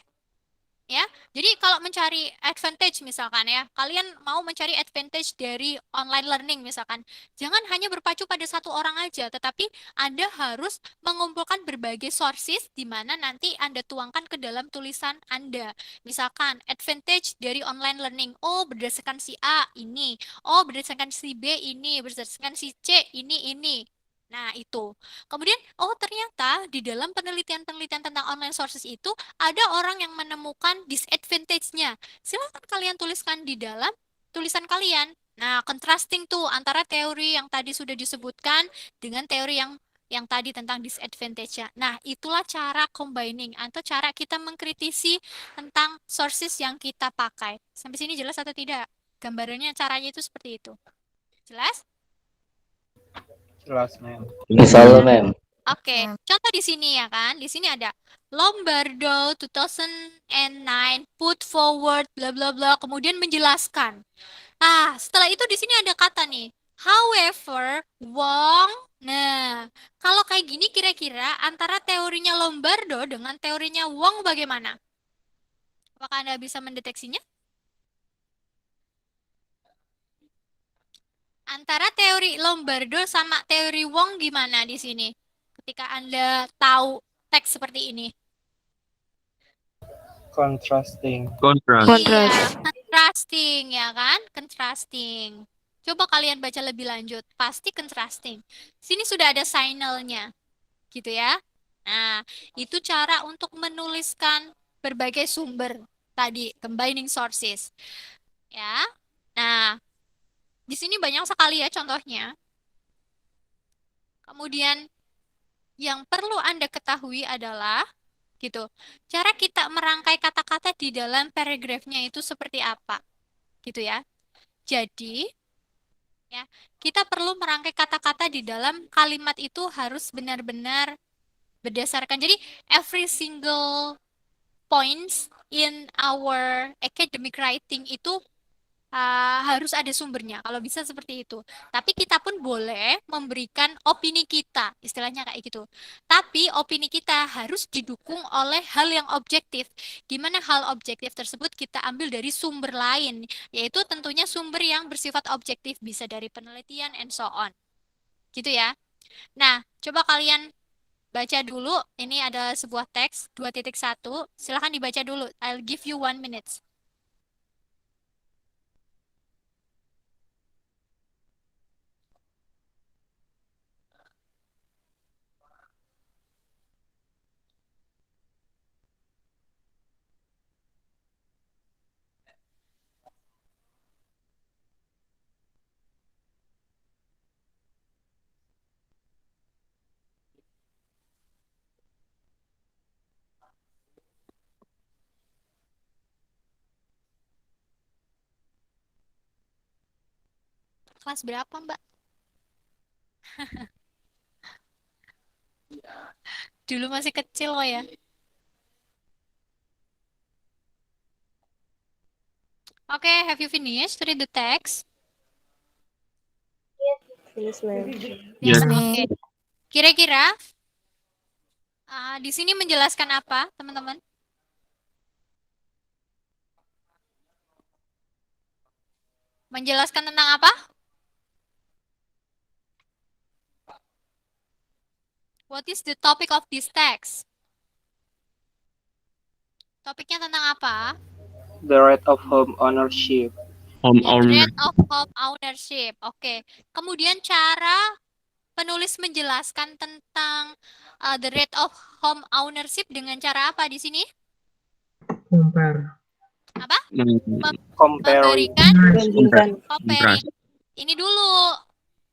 Ya, jadi kalau mencari advantage misalkan ya, kalian mau mencari advantage dari online learning misalkan, jangan hanya berpacu pada satu orang aja, tetapi Anda harus mengumpulkan berbagai sources di mana nanti Anda tuangkan ke dalam tulisan Anda. Misalkan advantage dari online learning, oh berdasarkan si A ini, oh berdasarkan si B ini, berdasarkan si C ini. Nah, itu. Kemudian, oh ternyata di dalam penelitian-penelitian tentang online sources itu ada orang yang menemukan disadvantage-nya. Silahkan kalian tuliskan di dalam tulisan kalian. Nah, contrasting tuh antara teori yang tadi sudah disebutkan dengan teori yang tadi tentang disadvantage-nya. Nah, itulah cara combining atau cara kita mengkritisi tentang sources yang kita pakai. Sampai sini jelas atau tidak? Gambarannya caranya itu seperti itu. Jelas? Jelas, ma'am. Misal, ma'am. Oke, contoh di sini ya kan. Di sini ada Lombardo 2009 put forward bla bla bla, kemudian menjelaskan. Ah, setelah itu di sini ada kata nih. However, Wong. Nah, kalau kayak gini kira-kira antara teorinya Lombardo dengan teorinya Wong bagaimana? Apakah Anda bisa mendeteksinya? Antara teori Lombardo sama teori Wong gimana di sini? Ketika Anda tahu teks seperti ini. Contrasting. Iya, contrasting ya kan? Contrasting. Coba kalian baca lebih lanjut, pasti contrasting. Sini sudah ada signalnya, gitu ya. Nah, itu cara untuk menuliskan berbagai sumber tadi, combining sources. Ya. Nah, di sini banyak sekali ya contohnya. Kemudian yang perlu Anda ketahui adalah gitu. Cara kita merangkai kata-kata di dalam paragrafnya itu seperti apa? Gitu ya. Jadi, ya, kita perlu merangkai kata-kata di dalam kalimat itu harus benar-benar berdasarkan. Jadi, every single points in our academic writing itu harus ada sumbernya, kalau bisa seperti itu. Tapi kita pun boleh memberikan opini kita, istilahnya kayak gitu. Tapi opini kita harus didukung oleh hal yang objektif. Gimana hal objektif tersebut kita ambil dari sumber lain, yaitu tentunya sumber yang bersifat objektif, bisa dari penelitian and so on. Gitu ya. Nah, coba kalian baca dulu. Ini ada sebuah teks 2.1. Silahkan dibaca dulu. I'll give you 1 minute. Kelas berapa, Mbak? Dulu masih kecil kok ya. Oke, have you finished to read the text? Yes, ma'am. Ya, oke. Kira-kira di sini menjelaskan apa, teman-teman? Menjelaskan tentang apa? What is the topic of this text? Topiknya tentang apa? The right of home ownership. The right of home ownership. Oke. Kemudian cara penulis menjelaskan tentang the right of home ownership dengan cara apa di sini? Compare. Apa? Comparing. Memberikan comparing. Ini dulu.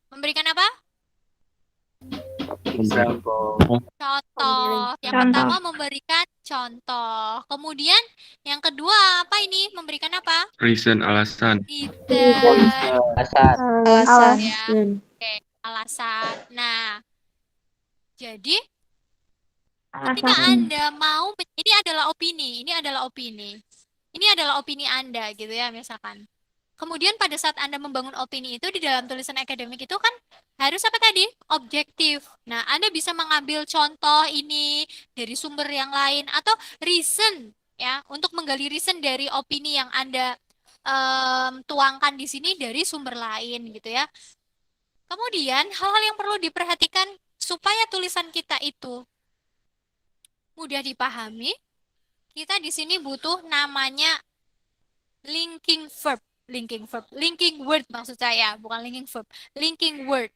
Memberikan apa? Example. Contoh. Yang pertama memberikan contoh. Kemudian yang kedua apa ini? Memberikan apa? Reason, alasan. Reason. Asal. Alasan. Ya. Oke, alasan. Nah, jadi ketika Anda mau, ini adalah opini, ini adalah opini. Ini adalah opini Anda gitu ya, misalkan. Kemudian pada saat Anda membangun opini itu di dalam tulisan akademik itu kan harus apa tadi? Objektif. Nah, Anda bisa mengambil contoh ini dari sumber yang lain atau reason ya, untuk menggali reason dari opini yang Anda tuangkan di sini dari sumber lain gitu ya. Kemudian hal-hal yang perlu diperhatikan supaya tulisan kita itu mudah dipahami, kita di sini butuh namanya linking verb. Linking word maksud saya, bukan linking verb, linking word.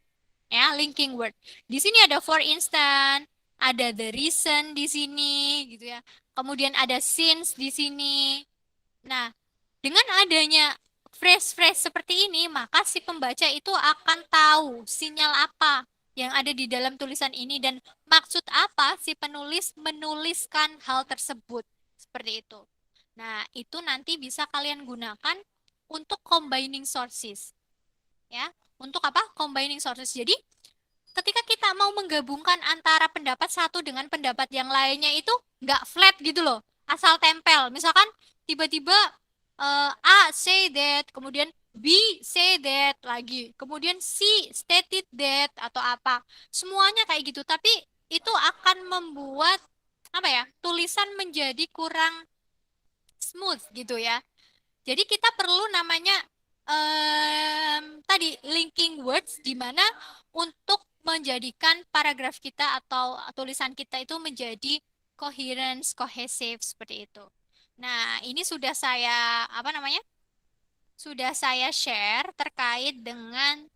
Ya, linking word. Di sini ada for instance, ada the reason di sini gitu ya. Kemudian ada since di sini. Nah, dengan adanya phrase-phrase seperti ini, maka si pembaca itu akan tahu sinyal apa yang ada di dalam tulisan ini dan maksud apa si penulis menuliskan hal tersebut. Seperti itu. Nah, itu nanti bisa kalian gunakan untuk combining sources. Ya, untuk apa? Combining sources. Jadi, ketika kita mau menggabungkan antara pendapat satu dengan pendapat yang lainnya itu nggak flat gitu loh. Asal tempel. Misalkan tiba-tiba A say that, kemudian B say that lagi. Kemudian C stated that atau apa. Semuanya kayak gitu. Tapi itu akan membuat apa ya? Tulisan menjadi kurang smooth gitu ya. Jadi kita perlu namanya tadi linking words di mana untuk menjadikan paragraf kita atau tulisan kita itu menjadi coherence, cohesive seperti itu. Nah, ini sudah saya apa namanya? Sudah saya share terkait dengan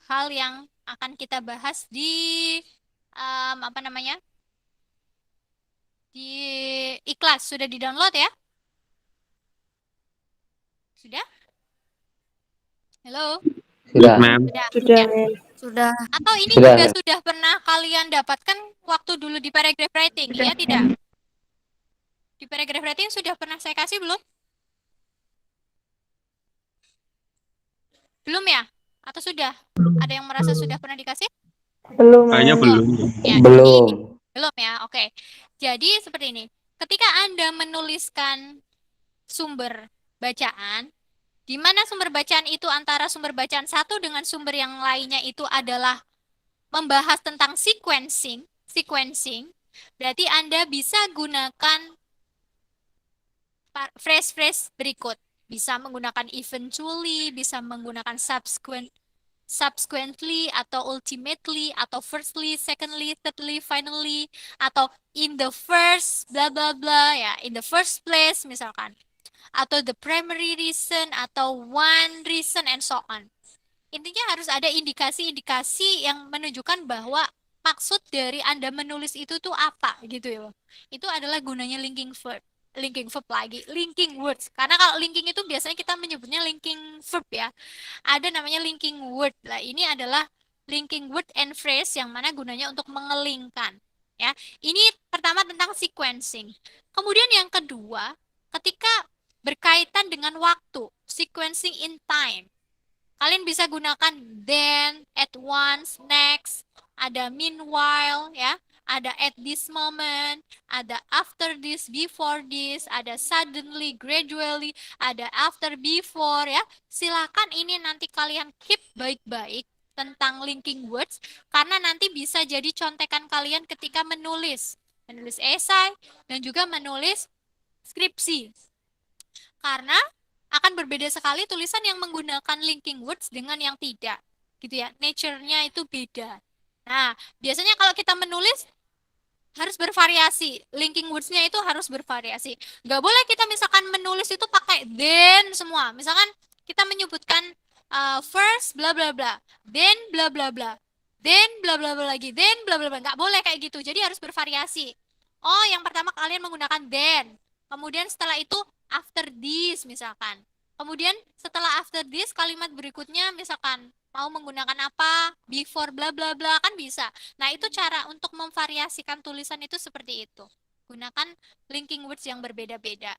hal yang akan kita bahas di apa namanya? Di iKlas sudah di-download ya? Sudah? Halo? Sudah. Ma'am. Sudah. Ya. Sudah. Atau ini Sudah. juga sudah pernah kalian dapatkan waktu dulu di paragraph writing, ya tidak? Di paragraph writing sudah pernah saya kasih belum? Belum ya? Atau sudah? Ada yang merasa sudah pernah dikasih? Belum. Kayaknya belum. Ya, Belum. belum ya, oke. Jadi seperti ini. Ketika Anda menuliskan sumber bacaan, di mana sumber bacaan itu antara sumber bacaan satu dengan sumber yang lainnya itu adalah membahas tentang sequencing, berarti Anda bisa gunakan phrase-phrase berikut. Bisa menggunakan eventually, bisa menggunakan subsequently, atau ultimately, atau firstly, secondly, thirdly, finally, atau in the first, bla bla bla, ya, in the first place misalkan. Atau the primary reason, atau one reason, and so on. Intinya harus ada indikasi-indikasi yang menunjukkan bahwa maksud dari Anda menulis itu tuh apa gitu ya. Itu adalah gunanya linking verb lagi, linking words. Karena kalau linking itu biasanya kita menyebutnya linking verb ya. Ada namanya linking word. Lah ini adalah linking word and phrase yang mana gunanya untuk mengelingkan ya. Ini pertama tentang sequencing. Kemudian yang kedua, ketika berkaitan dengan waktu, sequencing in time. Kalian bisa gunakan then, at once, next, ada meanwhile, ya, ada at this moment, ada after this, before this, ada suddenly, gradually, ada after, before, ya. Silakan ini nanti kalian keep baik-baik tentang linking words, karena nanti bisa jadi contekan kalian ketika menulis esai, dan juga menulis skripsi. Karena akan berbeda sekali tulisan yang menggunakan linking words dengan yang tidak, gitu ya. Nature-nya itu beda. Nah, biasanya kalau kita menulis harus bervariasi. Linking words-nya itu harus bervariasi. Nggak boleh kita misalkan menulis itu pakai then semua. Misalkan kita menyebutkan first bla bla bla, then bla bla bla, then bla bla bla lagi, then bla bla bla. Nggak boleh kayak gitu. Jadi harus bervariasi. Oh, yang pertama kalian menggunakan then. Kemudian setelah itu after this misalkan. Kemudian setelah after this kalimat berikutnya misalkan mau menggunakan apa? Before bla bla bla kan bisa. Nah, itu cara untuk memvariasikan tulisan itu seperti itu. Gunakan linking words yang berbeda-beda.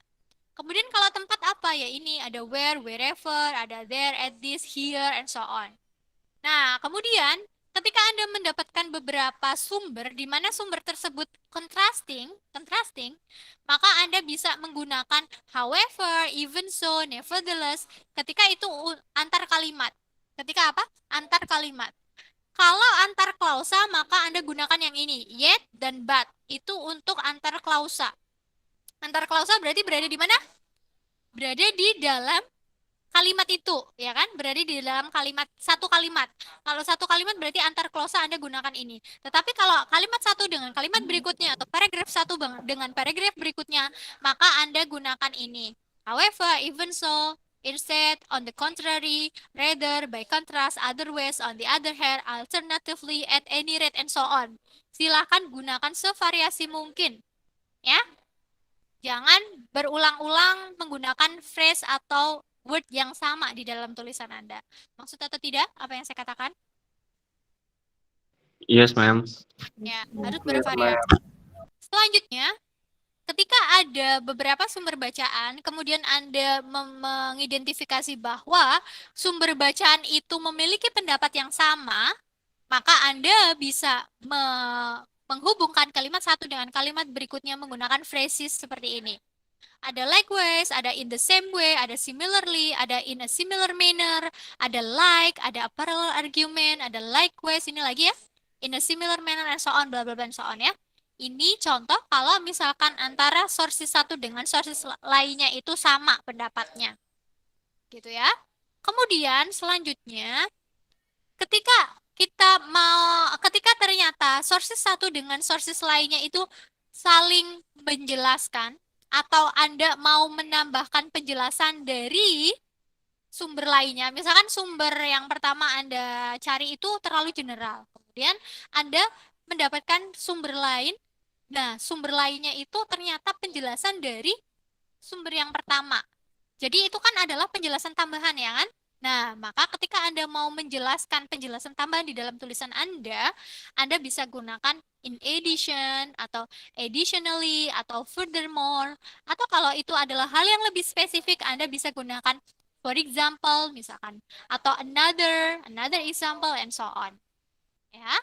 Kemudian kalau tempat apa ya, ini ada where, wherever, ada there, at this, here, and so on. Nah, kemudian ketika Anda mendapatkan beberapa sumber di mana sumber tersebut contrasting, maka Anda bisa menggunakan however, even so, nevertheless ketika itu antar kalimat. Ketika apa? Antar kalimat. Kalau antar klausa, maka Anda gunakan yang ini, yet dan but. Itu untuk antar klausa. Antar klausa berarti berada di mana? Berada di dalam kalimat itu, ya kan? Berada di dalam kalimat, satu kalimat. Kalau satu kalimat berarti antar klausa Anda gunakan ini. Tetapi kalau kalimat satu dengan kalimat berikutnya atau paragraf satu dengan paragraf berikutnya, maka Anda gunakan ini. However, even so, instead, on the contrary, rather, by contrast, otherwise, on the other hand, alternatively, at any rate, and so on. Silakan gunakan sevariasi mungkin, ya. Jangan berulang-ulang menggunakan phrase atau word yang sama di dalam tulisan Anda. Maksud atau tidak apa yang saya katakan? Yes, ma'am. Ya, harus bervariasi. Selanjutnya, ketika ada beberapa sumber bacaan, kemudian Anda mengidentifikasi bahwa sumber bacaan itu memiliki pendapat yang sama, maka Anda bisa menghubungkan kalimat satu dengan kalimat berikutnya menggunakan phrases seperti ini. Ada likewise, ada in the same way, ada similarly, ada in a similar manner, ada like, ada a parallel argument, ada likewise, ini lagi ya, in a similar manner, and so on, bla bla bla, and so on ya. Ini contoh kalau misalkan antara sources satu dengan sources lainnya itu sama pendapatnya. Gitu ya. Kemudian selanjutnya, ketika ternyata sources satu dengan sources lainnya itu saling menjelaskan, atau Anda mau menambahkan penjelasan dari sumber lainnya. Misalkan sumber yang pertama Anda cari itu terlalu general. Kemudian Anda mendapatkan sumber lain. Nah, sumber lainnya itu ternyata penjelasan dari sumber yang pertama. Jadi itu kan adalah penjelasan tambahan ya kan? Nah, maka ketika Anda mau menjelaskan penjelasan tambahan di dalam tulisan Anda bisa gunakan in addition, atau additionally, atau furthermore, atau kalau itu adalah hal yang lebih spesifik, Anda bisa gunakan for example, misalkan, atau another example, and so on. Ya,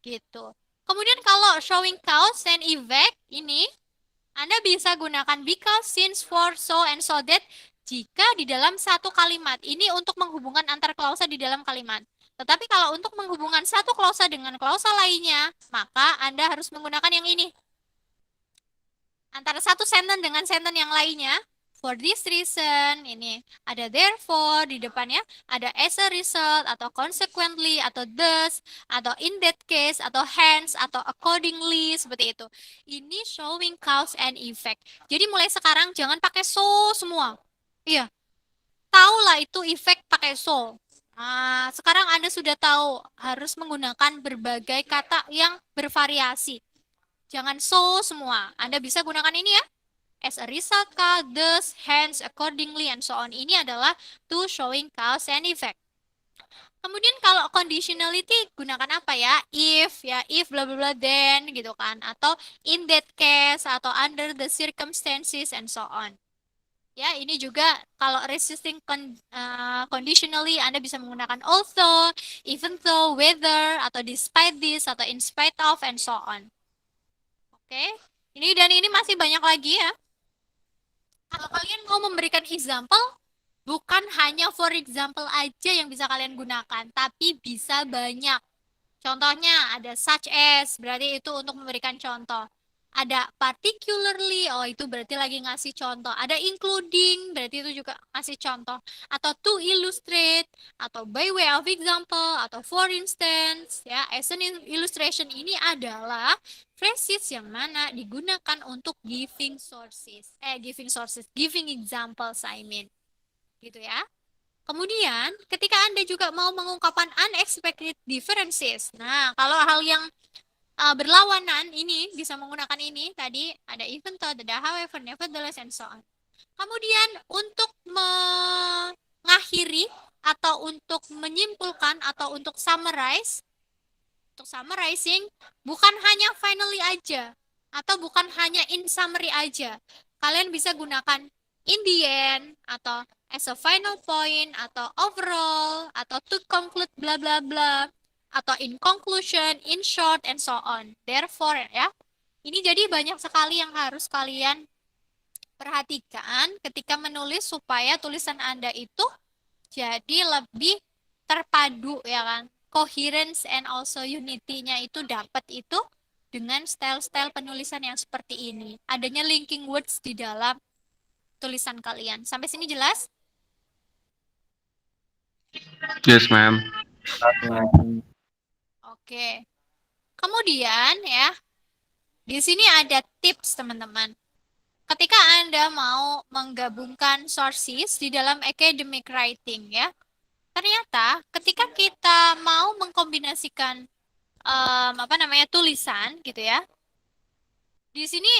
gitu. Kemudian kalau showing cause and effect, ini Anda bisa gunakan because, since, for, so, and so that, jika di dalam satu kalimat. Ini untuk menghubungkan antar klausa di dalam kalimat. Tetapi kalau untuk menghubungkan satu klausa dengan klausa lainnya, maka Anda harus menggunakan yang ini. Antara satu sentence dengan sentence yang lainnya, for this reason, ini ada therefore di depannya, ada as a result, atau consequently, atau thus, atau in that case, atau hence, atau accordingly, seperti itu. Ini showing cause and effect. Jadi mulai sekarang jangan pakai so semua. Iya, tahulah itu efek pakai so. Nah, sekarang Anda sudah tahu harus menggunakan berbagai kata yang bervariasi. Jangan so semua. Anda bisa gunakan ini ya. As a result, thus, hence, accordingly, and so on. Ini adalah to showing cause and effect. Kemudian kalau conditionality gunakan apa ya? If ya, if bla bla bla then gitu kan, atau in that case, atau under the circumstances, and so on. Ya, ini juga kalau resisting conditionally Anda bisa menggunakan although, even though, whether, atau despite this, atau in spite of, and so on. Oke, ini masih banyak lagi ya. Kalau kalian mau memberikan example, bukan hanya for example aja yang bisa kalian gunakan, tapi bisa banyak. Contohnya ada such as, berarti itu untuk memberikan contoh. Ada particularly, oh itu berarti lagi ngasih contoh. Ada including, berarti itu juga ngasih contoh. Atau to illustrate, atau by way of example, atau for instance, ya, as an illustration ini adalah phrases yang mana digunakan untuk giving examples, I mean. Gitu ya. Kemudian, ketika Anda juga mau mengungkapkan unexpected differences. Nah, kalau hal yang berlawanan ini bisa menggunakan ini tadi ada even though, ada however, nevertheless, and so on. Kemudian untuk mengakhiri atau untuk menyimpulkan atau untuk summarize, untuk summarizing bukan hanya finally aja. Atau bukan hanya in summary aja. Kalian bisa gunakan in the end, atau as a final point, atau overall, atau to conclude bla bla bla, atau in conclusion, in short, and so on. Therefore, ya, ini jadi banyak sekali yang harus kalian perhatikan ketika menulis supaya tulisan Anda itu jadi lebih terpadu, ya kan? Coherence and also unity-nya itu dapat itu dengan style-style penulisan yang seperti ini. Adanya linking words di dalam tulisan kalian. Sampai sini jelas? Yes, ma'am. Oke. Kemudian ya, di sini ada tips teman-teman. Ketika Anda mau menggabungkan sources di dalam academic writing ya, ternyata ketika kita mau mengkombinasikan tulisan gitu ya, di sini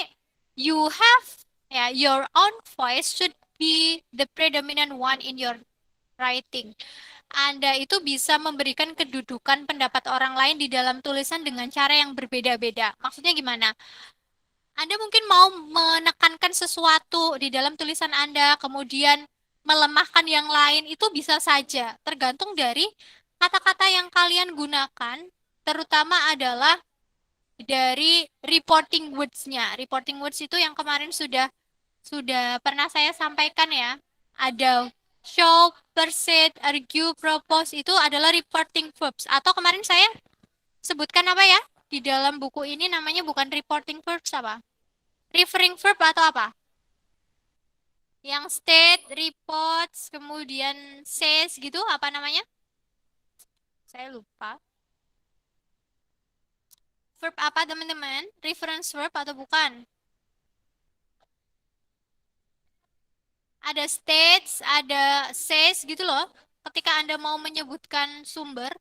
you have ya your own voice should be the predominant one in your writing. Anda itu bisa memberikan kedudukan pendapat orang lain di dalam tulisan dengan cara yang berbeda-beda. Maksudnya gimana? Anda mungkin mau menekankan sesuatu di dalam tulisan Anda, kemudian melemahkan yang lain, itu bisa saja. Tergantung dari kata-kata yang kalian gunakan, terutama adalah dari reporting words-nya. Reporting words itu yang kemarin sudah pernah saya sampaikan ya. Ada show, persuade, argue, propose, itu adalah reporting verbs. Atau kemarin saya sebutkan apa ya? Di dalam buku ini namanya bukan reporting verbs, apa? Referring verb atau apa? Yang state, reports, kemudian says gitu, apa namanya? Saya lupa. Verb apa teman-teman? Reference verb atau bukan? Ada states, ada says gitu loh. Ketika Anda mau menyebutkan sumber.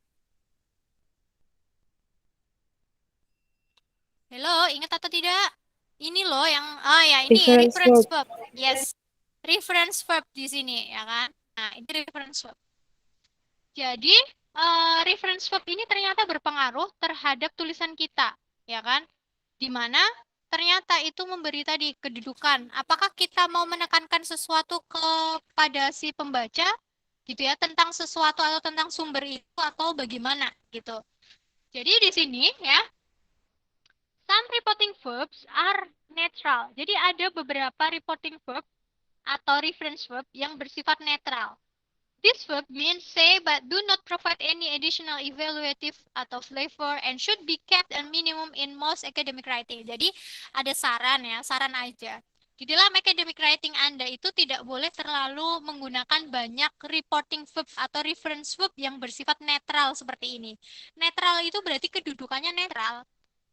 Hello, ingat atau tidak? Ini loh yang ini reference verb. Yes. Reference verb di sini ya kan. Nah, ini reference verb. Jadi, reference verb ini ternyata berpengaruh terhadap tulisan kita, ya kan? Di mana ternyata itu memberi tadi kedudukan. Apakah kita mau menekankan sesuatu kepada si pembaca gitu ya, tentang sesuatu atau tentang sumber itu atau bagaimana gitu. Jadi di sini ya, some reporting verbs are netral. Jadi ada beberapa reporting verb atau reference verb yang bersifat netral. This verb means say but do not provide any additional evaluative atau flavor and should be kept a minimum in most academic writing. Jadi ada saran ya, saran aja. Di dalam academic writing Anda itu tidak boleh terlalu menggunakan banyak reporting verb atau reference verb yang bersifat netral seperti ini. Netral itu berarti kedudukannya netral,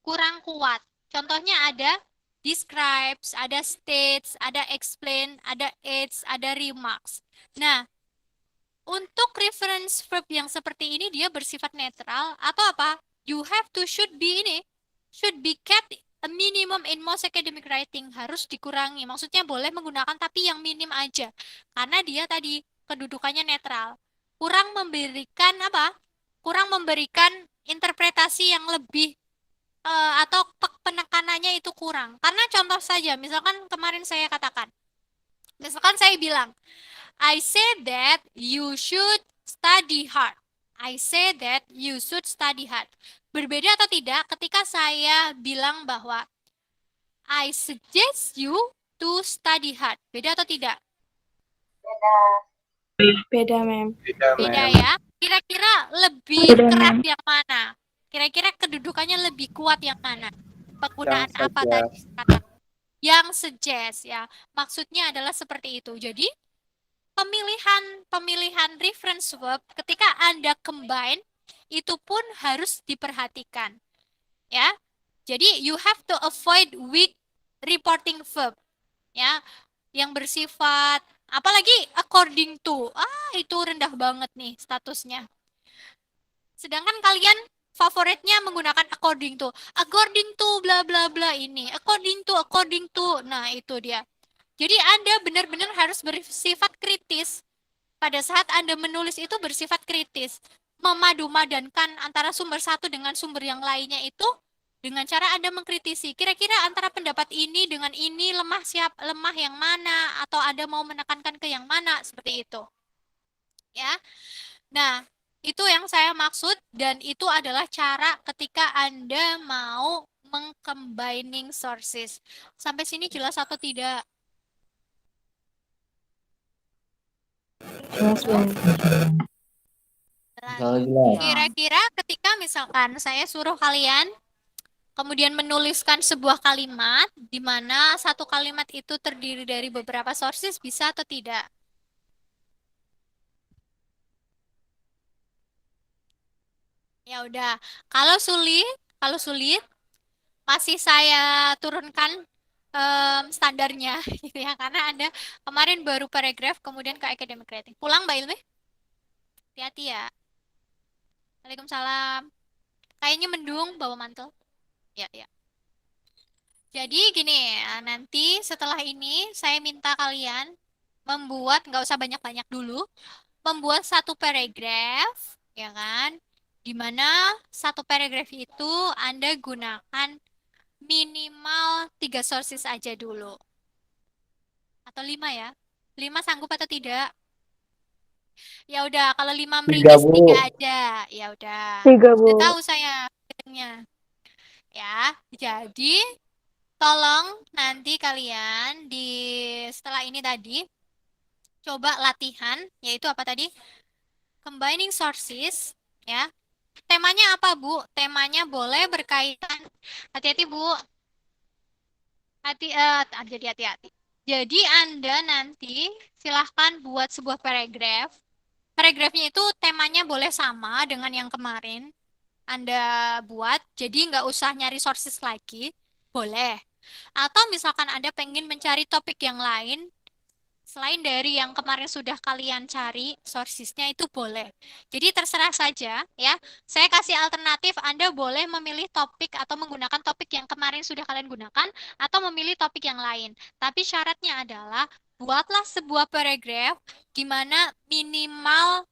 kurang kuat. Contohnya ada describes, ada states, ada explain, ada aids, ada remarks. Nah, untuk reference verb yang seperti ini dia bersifat netral atau apa? You have to should be kept a minimum in most academic writing, harus dikurangi. Maksudnya boleh menggunakan tapi yang minim aja. Karena dia tadi kedudukannya netral. Kurang memberikan apa? Kurang memberikan interpretasi yang lebih atau penekanannya itu kurang. Karena contoh saja, misalkan kemarin saya katakan, misalkan saya bilang, I say that you should study hard. I say that you should study hard. Berbeda atau tidak ketika saya bilang bahwa I suggest you to study hard. Beda atau tidak? Beda, Mem. Beda ya. Kira-kira lebih keras yang mana? Kira-kira kedudukannya lebih kuat yang mana? Penggunaan Yang apa suggest. tadi? Yang suggest ya. Maksudnya adalah seperti itu. Jadi pemilihan reference verb ketika Anda combine itu pun harus diperhatikan. Ya. Jadi you have to avoid weak reporting verb. Ya, yang bersifat apalagi according to. Itu rendah banget nih statusnya. Sedangkan kalian favoritnya menggunakan according to bla bla bla ini, according to. Nah, itu dia. Jadi Anda benar-benar harus bersifat kritis. Pada saat Anda menulis itu bersifat kritis. Memadu-madankan antara sumber satu dengan sumber yang lainnya itu dengan cara Anda mengkritisi. Kira-kira antara pendapat ini dengan ini lemah yang mana, atau Anda mau menekankan ke yang mana, seperti itu. Ya. Nah, itu yang saya maksud, dan itu adalah cara ketika Anda mau mengcombining sources. Sampai sini jelas atau tidak? Jelas, Mem. Jelas. Kira-kira ketika misalkan saya suruh kalian kemudian menuliskan sebuah kalimat di mana satu kalimat itu terdiri dari beberapa sources, bisa atau tidak? Ya udah, kalau sulit masih saya turunkan standarnya gitu ya, karena Anda kemarin baru paragraf kemudian ke academic writing. Pulang Mbak Ilmi? Hati-hati ya. Waalaikumsalam. Kayaknya mendung bawa mantel. Ya, ya. Jadi gini, nanti setelah ini saya minta kalian membuat, nggak usah banyak-banyak dulu, membuat satu paragraf, ya kan? Di mana satu paragraf itu Anda gunakan minimal 3 sources aja dulu. Atau 5 ya? 5 sanggup atau tidak? Ya udah, kalau 5 meringis 3 aja. Ya udah. 3, Bu. Sudah tahu saya filmnya. Ya, jadi tolong nanti kalian setelah ini tadi coba latihan, yaitu apa tadi? Combining sources, ya. Temanya apa, Bu? Temanya boleh berkaitan. Hati-hati, Bu. Jadi hati-hati. Jadi Anda nanti silahkan buat sebuah paragraf. Paragrafnya itu temanya boleh sama dengan yang kemarin Anda buat. Jadi nggak usah nyari sources lagi. Boleh. Atau misalkan Anda pengen mencari topik yang lain, selain dari yang kemarin sudah kalian cari, sourcesnya itu boleh. Jadi terserah saja ya. Saya kasih alternatif, Anda boleh memilih topik atau menggunakan topik yang kemarin sudah kalian gunakan, atau memilih topik yang lain. Tapi syaratnya adalah, buatlah sebuah paragraf di mana minimal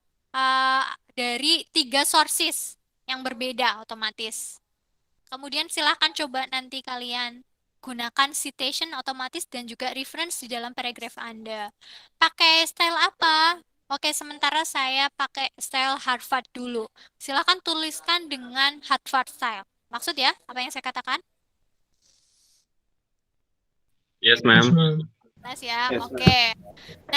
dari 3 sources yang berbeda otomatis. Kemudian silahkan coba nanti kalian gunakan citation otomatis dan juga reference di dalam paragraf Anda. Pakai style apa? Oke, sementara saya pakai style Harvard dulu. Silahkan tuliskan dengan Harvard style. Maksud ya, apa yang saya katakan? Yes, ma'am. Jelas ya, Yes, oke. Yes,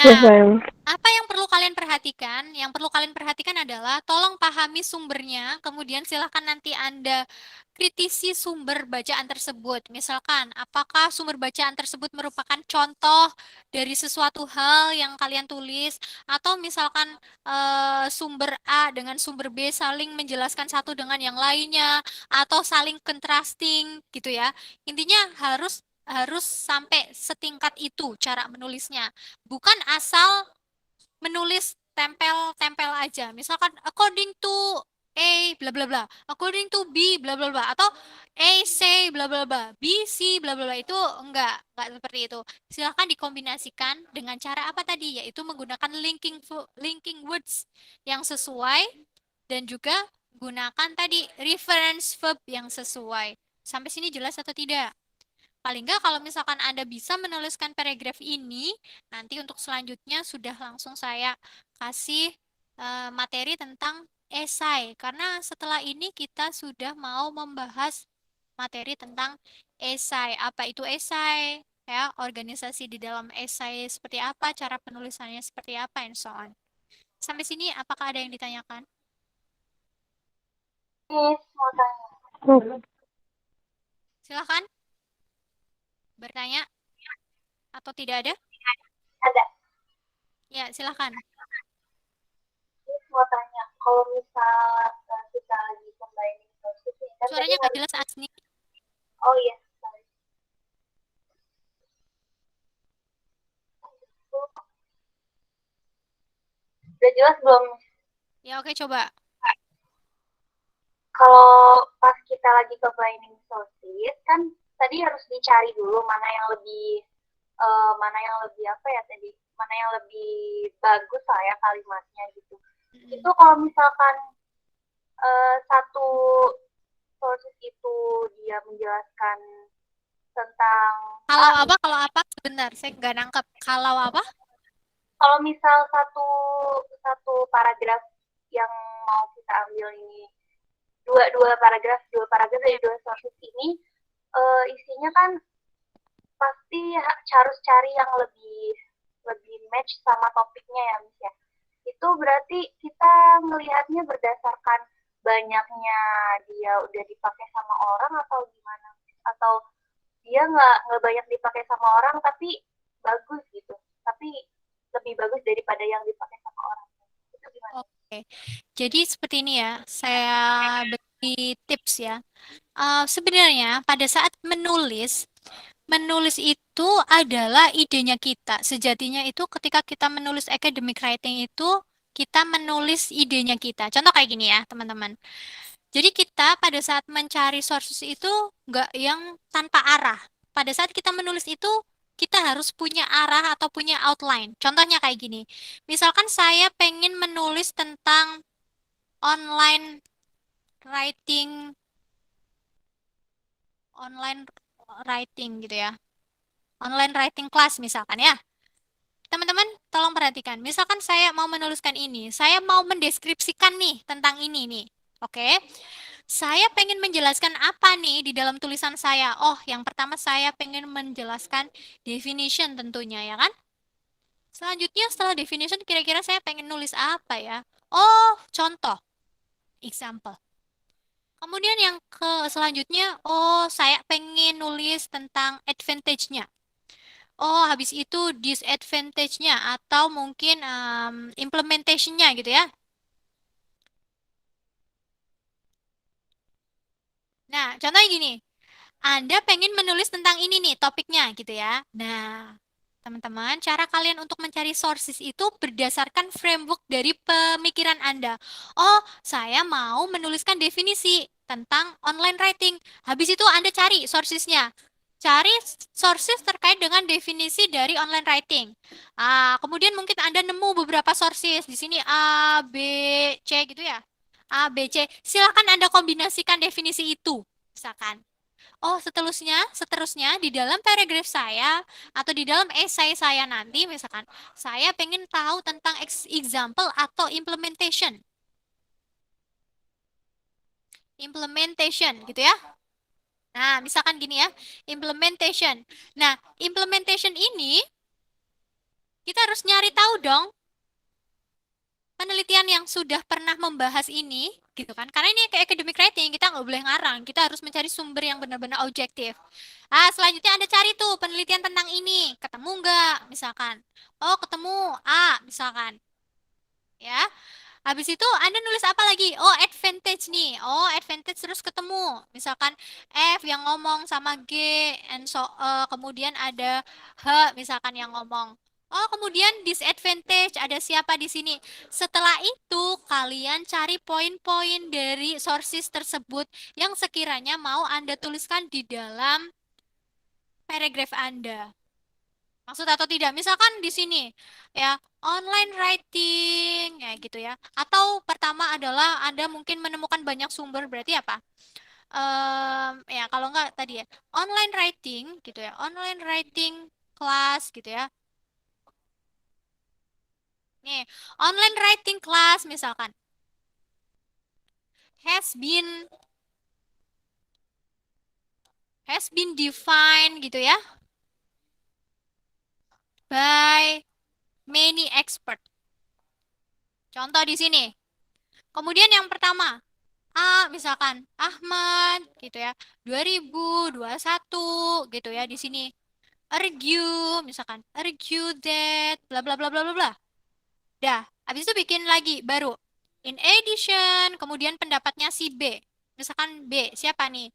Nah, Mem. apa yang perlu kalian perhatikan? Yang perlu kalian perhatikan adalah tolong pahami sumbernya, kemudian silahkan nanti Anda kritisi sumber bacaan tersebut. Misalkan, apakah sumber bacaan tersebut merupakan contoh dari sesuatu hal yang kalian tulis, atau misalkan sumber A dengan sumber B saling menjelaskan satu dengan yang lainnya, atau saling contrasting gitu ya. Intinya harus sampai setingkat itu cara menulisnya. Bukan asal menulis tempel-tempel aja. Misalkan according to A bla bla bla, according to B bla bla bla, atau A say bla bla bla, B C bla bla bla, itu enggak seperti itu. Silahkan dikombinasikan dengan cara apa tadi, yaitu menggunakan linking words yang sesuai, dan juga gunakan tadi reference verb yang sesuai. Sampai sini jelas atau tidak? Paling nggak kalau misalkan Anda bisa menuliskan paragraf ini, nanti untuk selanjutnya sudah langsung saya kasih materi tentang esai. Karena setelah ini kita sudah mau membahas materi tentang esai. Apa itu esai? Ya, organisasi di dalam esai seperti apa, cara penulisannya seperti apa, and so on. Sampai sini apakah ada yang ditanyakan? Silahkan bertanya, atau tidak ada? Ada. Ya, silahkan. Mau tanya, kalau misal kita lagi combining sources nih, kan Suaranya nggak jelas, Asni. oh iya, sorry. Udah jelas belum? Ya, oke, coba. Kalau pas kita lagi combining sources, kan tadi harus dicari dulu mana yang lebih apa ya tadi, mana yang lebih bagus lah ya kalimatnya gitu. Itu kalau misalkan satu sources itu dia menjelaskan tentang Kalau apa? Sebentar, saya nggak nangkep. Kalau apa? kalau misal satu paragraf yang mau kita ambil ini dua paragraf dari dua sources ini isinya kan pasti harus cari yang lebih match sama topiknya ya Miss ya. Itu berarti kita melihatnya berdasarkan banyaknya dia udah dipakai sama orang atau gimana? Atau dia nggak banyak dipakai sama orang tapi bagus gitu. Tapi lebih bagus daripada yang dipakai sama orang. Itu gimana? Oke, jadi seperti ini ya, saya beri tips ya. Sebenarnya pada saat menulis itu adalah idenya kita. Sejatinya itu ketika kita menulis academic writing itu, kita menulis idenya kita. Contoh kayak gini ya, teman-teman. Jadi kita pada saat mencari sources itu nggak yang tanpa arah. Pada saat kita menulis itu, kita harus punya arah atau punya outline. Contohnya kayak gini. Misalkan saya pengen menulis tentang online writing gitu ya. Online writing class misalkan ya. Teman-teman, tolong perhatikan. Misalkan saya mau menuliskan ini, saya mau mendeskripsikan nih tentang ini nih. Oke. Saya pengen menjelaskan apa nih di dalam tulisan saya? Oh, yang pertama saya pengen menjelaskan definition tentunya ya kan? Selanjutnya setelah definition kira-kira saya pengen nulis apa ya? Oh, contoh. Example. Kemudian yang selanjutnya, oh saya pengen nulis tentang advantage-nya. Oh, habis itu disadvantage-nya atau mungkin implementation-nya gitu ya. Nah, contohnya gini. Anda pengen menulis tentang ini nih topiknya gitu ya. Nah, teman-teman, cara kalian untuk mencari sources itu berdasarkan framework dari pemikiran Anda. Oh, saya mau menuliskan definisi tentang online writing. Habis itu Anda cari sourcesnya. Cari sources terkait dengan definisi dari online writing. Kemudian mungkin Anda nemu beberapa sources. Di sini A, B, C gitu ya. A, B, C. Silakan Anda kombinasikan definisi itu. Misalkan. Oh, seterusnya di dalam paragraf saya atau di dalam esai saya nanti, misalkan, saya pengen tahu tentang example atau implementation. Implementation, gitu ya. Nah, misalkan gini ya, implementation. Nah, implementation ini, kita harus nyari tahu dong, penelitian yang sudah pernah membahas ini, gitu kan? Karena ini kayak academic writing, kita nggak boleh ngarang. Kita harus mencari sumber yang benar-benar objektif. Selanjutnya Anda cari tuh penelitian tentang ini. Ketemu nggak? Misalkan. Oh, ketemu A, misalkan. Ya. Habis itu Anda nulis apa lagi? Oh, advantage nih. Oh, advantage terus ketemu. Misalkan F yang ngomong sama G, and so, kemudian ada H misalkan yang ngomong. Oh, kemudian disadvantage, ada siapa di sini. Setelah itu, kalian cari poin-poin dari sources tersebut yang sekiranya mau Anda tuliskan di dalam paragraf Anda. Maksud atau tidak? Misalkan di sini, ya, online writing, ya gitu ya. Atau pertama adalah Anda mungkin menemukan banyak sumber, berarti apa? Ya, kalau enggak tadi ya, online writing, gitu ya. Online writing class, gitu ya. Nih, online writing class misalkan has been defined gitu ya by many expert. Contoh di sini. Kemudian yang pertama, misalkan Ahmad gitu ya, 2021 gitu ya di sini. Misalkan argue that bla bla bla bla bla bla. Dah, habis itu bikin lagi baru. In addition, kemudian pendapatnya si B. Misalkan B, siapa nih?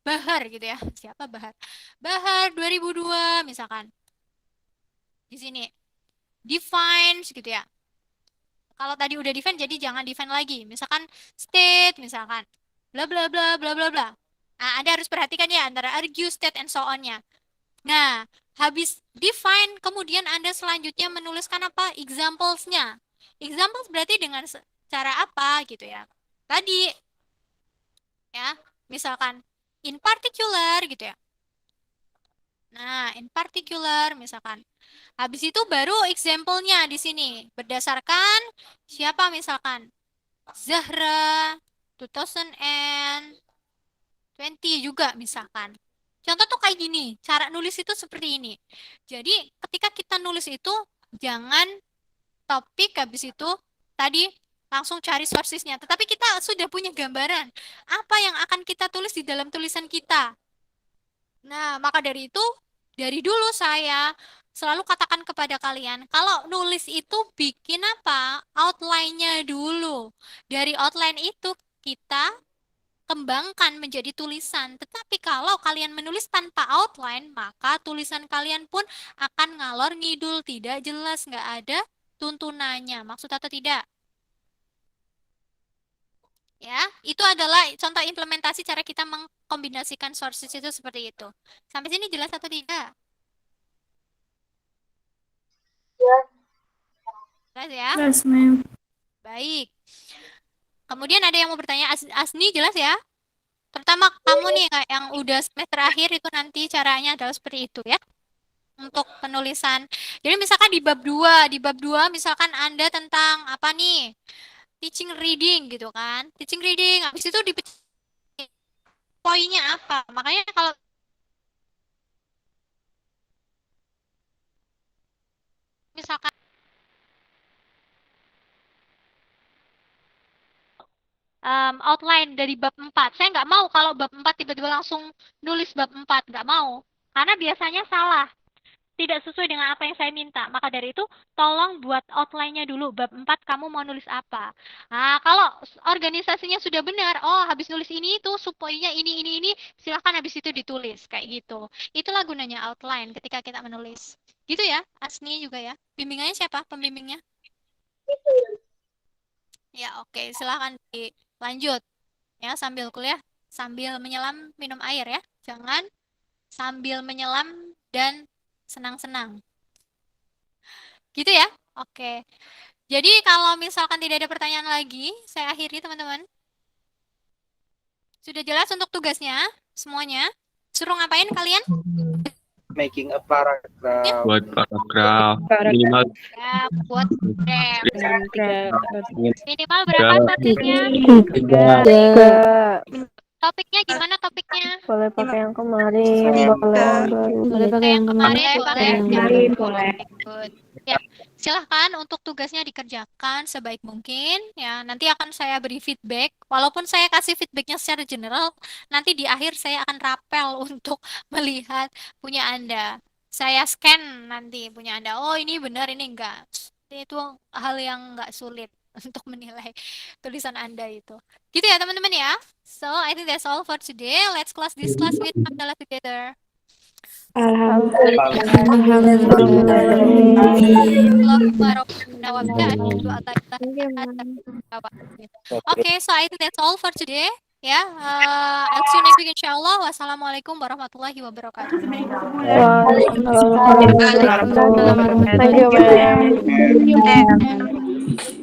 Bahar gitu ya. Siapa Bahar? Bahar 2002 misalkan. Di sini. Defines gitu ya. Kalau tadi udah define jadi jangan define lagi. Misalkan state misalkan. Bla bla bla bla bla bla. Nah, Anda harus perhatikan ya antara argue, state, and so on-nya. Nah, habis define, kemudian Anda selanjutnya menuliskan apa? Examples-nya. Examples berarti dengan cara apa gitu ya. tadi ya, misalkan in particular gitu ya. Nah, in particular misalkan. Habis itu baru example-nya di sini berdasarkan siapa misalkan Zahra 2020 juga misalkan. Contoh tuh kayak gini, cara nulis itu seperti ini. Jadi ketika kita nulis itu jangan topik habis itu tadi langsung cari sources-nya. Tetapi kita sudah punya gambaran apa yang akan kita tulis di dalam tulisan kita. Nah, maka dari itu dari dulu saya selalu katakan kepada kalian, kalau nulis itu bikin apa? Outline-nya dulu. Dari outline itu kita kembangkan menjadi tulisan. Tetapi kalau kalian menulis tanpa outline, maka tulisan kalian pun akan ngalor ngidul, tidak jelas, nggak ada tuntunannya. Maksud atau tidak? Ya, itu adalah contoh implementasi cara kita mengkombinasikan sources itu seperti itu. Sampai sini jelas atau tidak? Jelas ya? Yes, ma'am. Baik. Kemudian ada yang mau bertanya, Asni jelas ya? Terutama kamu nih yang udah semester akhir itu nanti caranya adalah seperti itu ya. Untuk penulisan. Jadi misalkan di bab 2 misalkan Anda tentang apa nih? Teaching reading gitu kan. Teaching reading, habis itu di poinnya apa? Makanya kalau misalkan outline dari bab 4. Saya nggak mau kalau bab 4 tiba-tiba langsung nulis bab 4. Nggak mau. Karena biasanya salah. Tidak sesuai dengan apa yang saya minta. Maka dari itu, tolong buat outline-nya dulu. Bab 4 kamu mau nulis apa. Nah, kalau organisasinya sudah benar, oh habis nulis ini itu, supaya ini, silahkan habis itu ditulis. Kayak gitu. Itulah gunanya outline ketika kita menulis. Gitu ya, Asni juga ya. Bimbingannya siapa pembimbingnya? Ya, oke. Silahkan dilanjut. Ya, sambil kuliah, sambil menyelam minum air ya. Jangan sambil menyelam dan senang-senang. Gitu ya? Oke. Jadi kalau misalkan tidak ada pertanyaan lagi, saya akhiri teman-teman. Sudah jelas untuk tugasnya semuanya? Suruh ngapain kalian? Making a paragraph. Buat paragraf minimal Ya, buat grab. Grab. Minimal berapa topiknya? 3. Topiknya gimana topiknya? Boleh pakai yang kemarin, boleh Pakai yang kemarin, pakai yang boleh. boleh. Good. Ya, silahkan untuk tugasnya dikerjakan sebaik mungkin. Ya, nanti akan saya beri feedback. Walaupun saya kasih feedbacknya secara general, nanti di akhir saya akan rapel untuk melihat punya Anda. Saya scan nanti punya Anda. Oh, ini benar, ini enggak. Itu hal yang enggak sulit untuk menilai tulisan Anda itu. Gitu ya, teman-teman ya. So, I think that's all for today. Let's close this class with Hamdalah together. Okay, so I think that's all for today. Ya, I'll see you next week insyaAllah. Wassalamualaikum warahmatullahi wabarakatuh. Thank you, ma'am.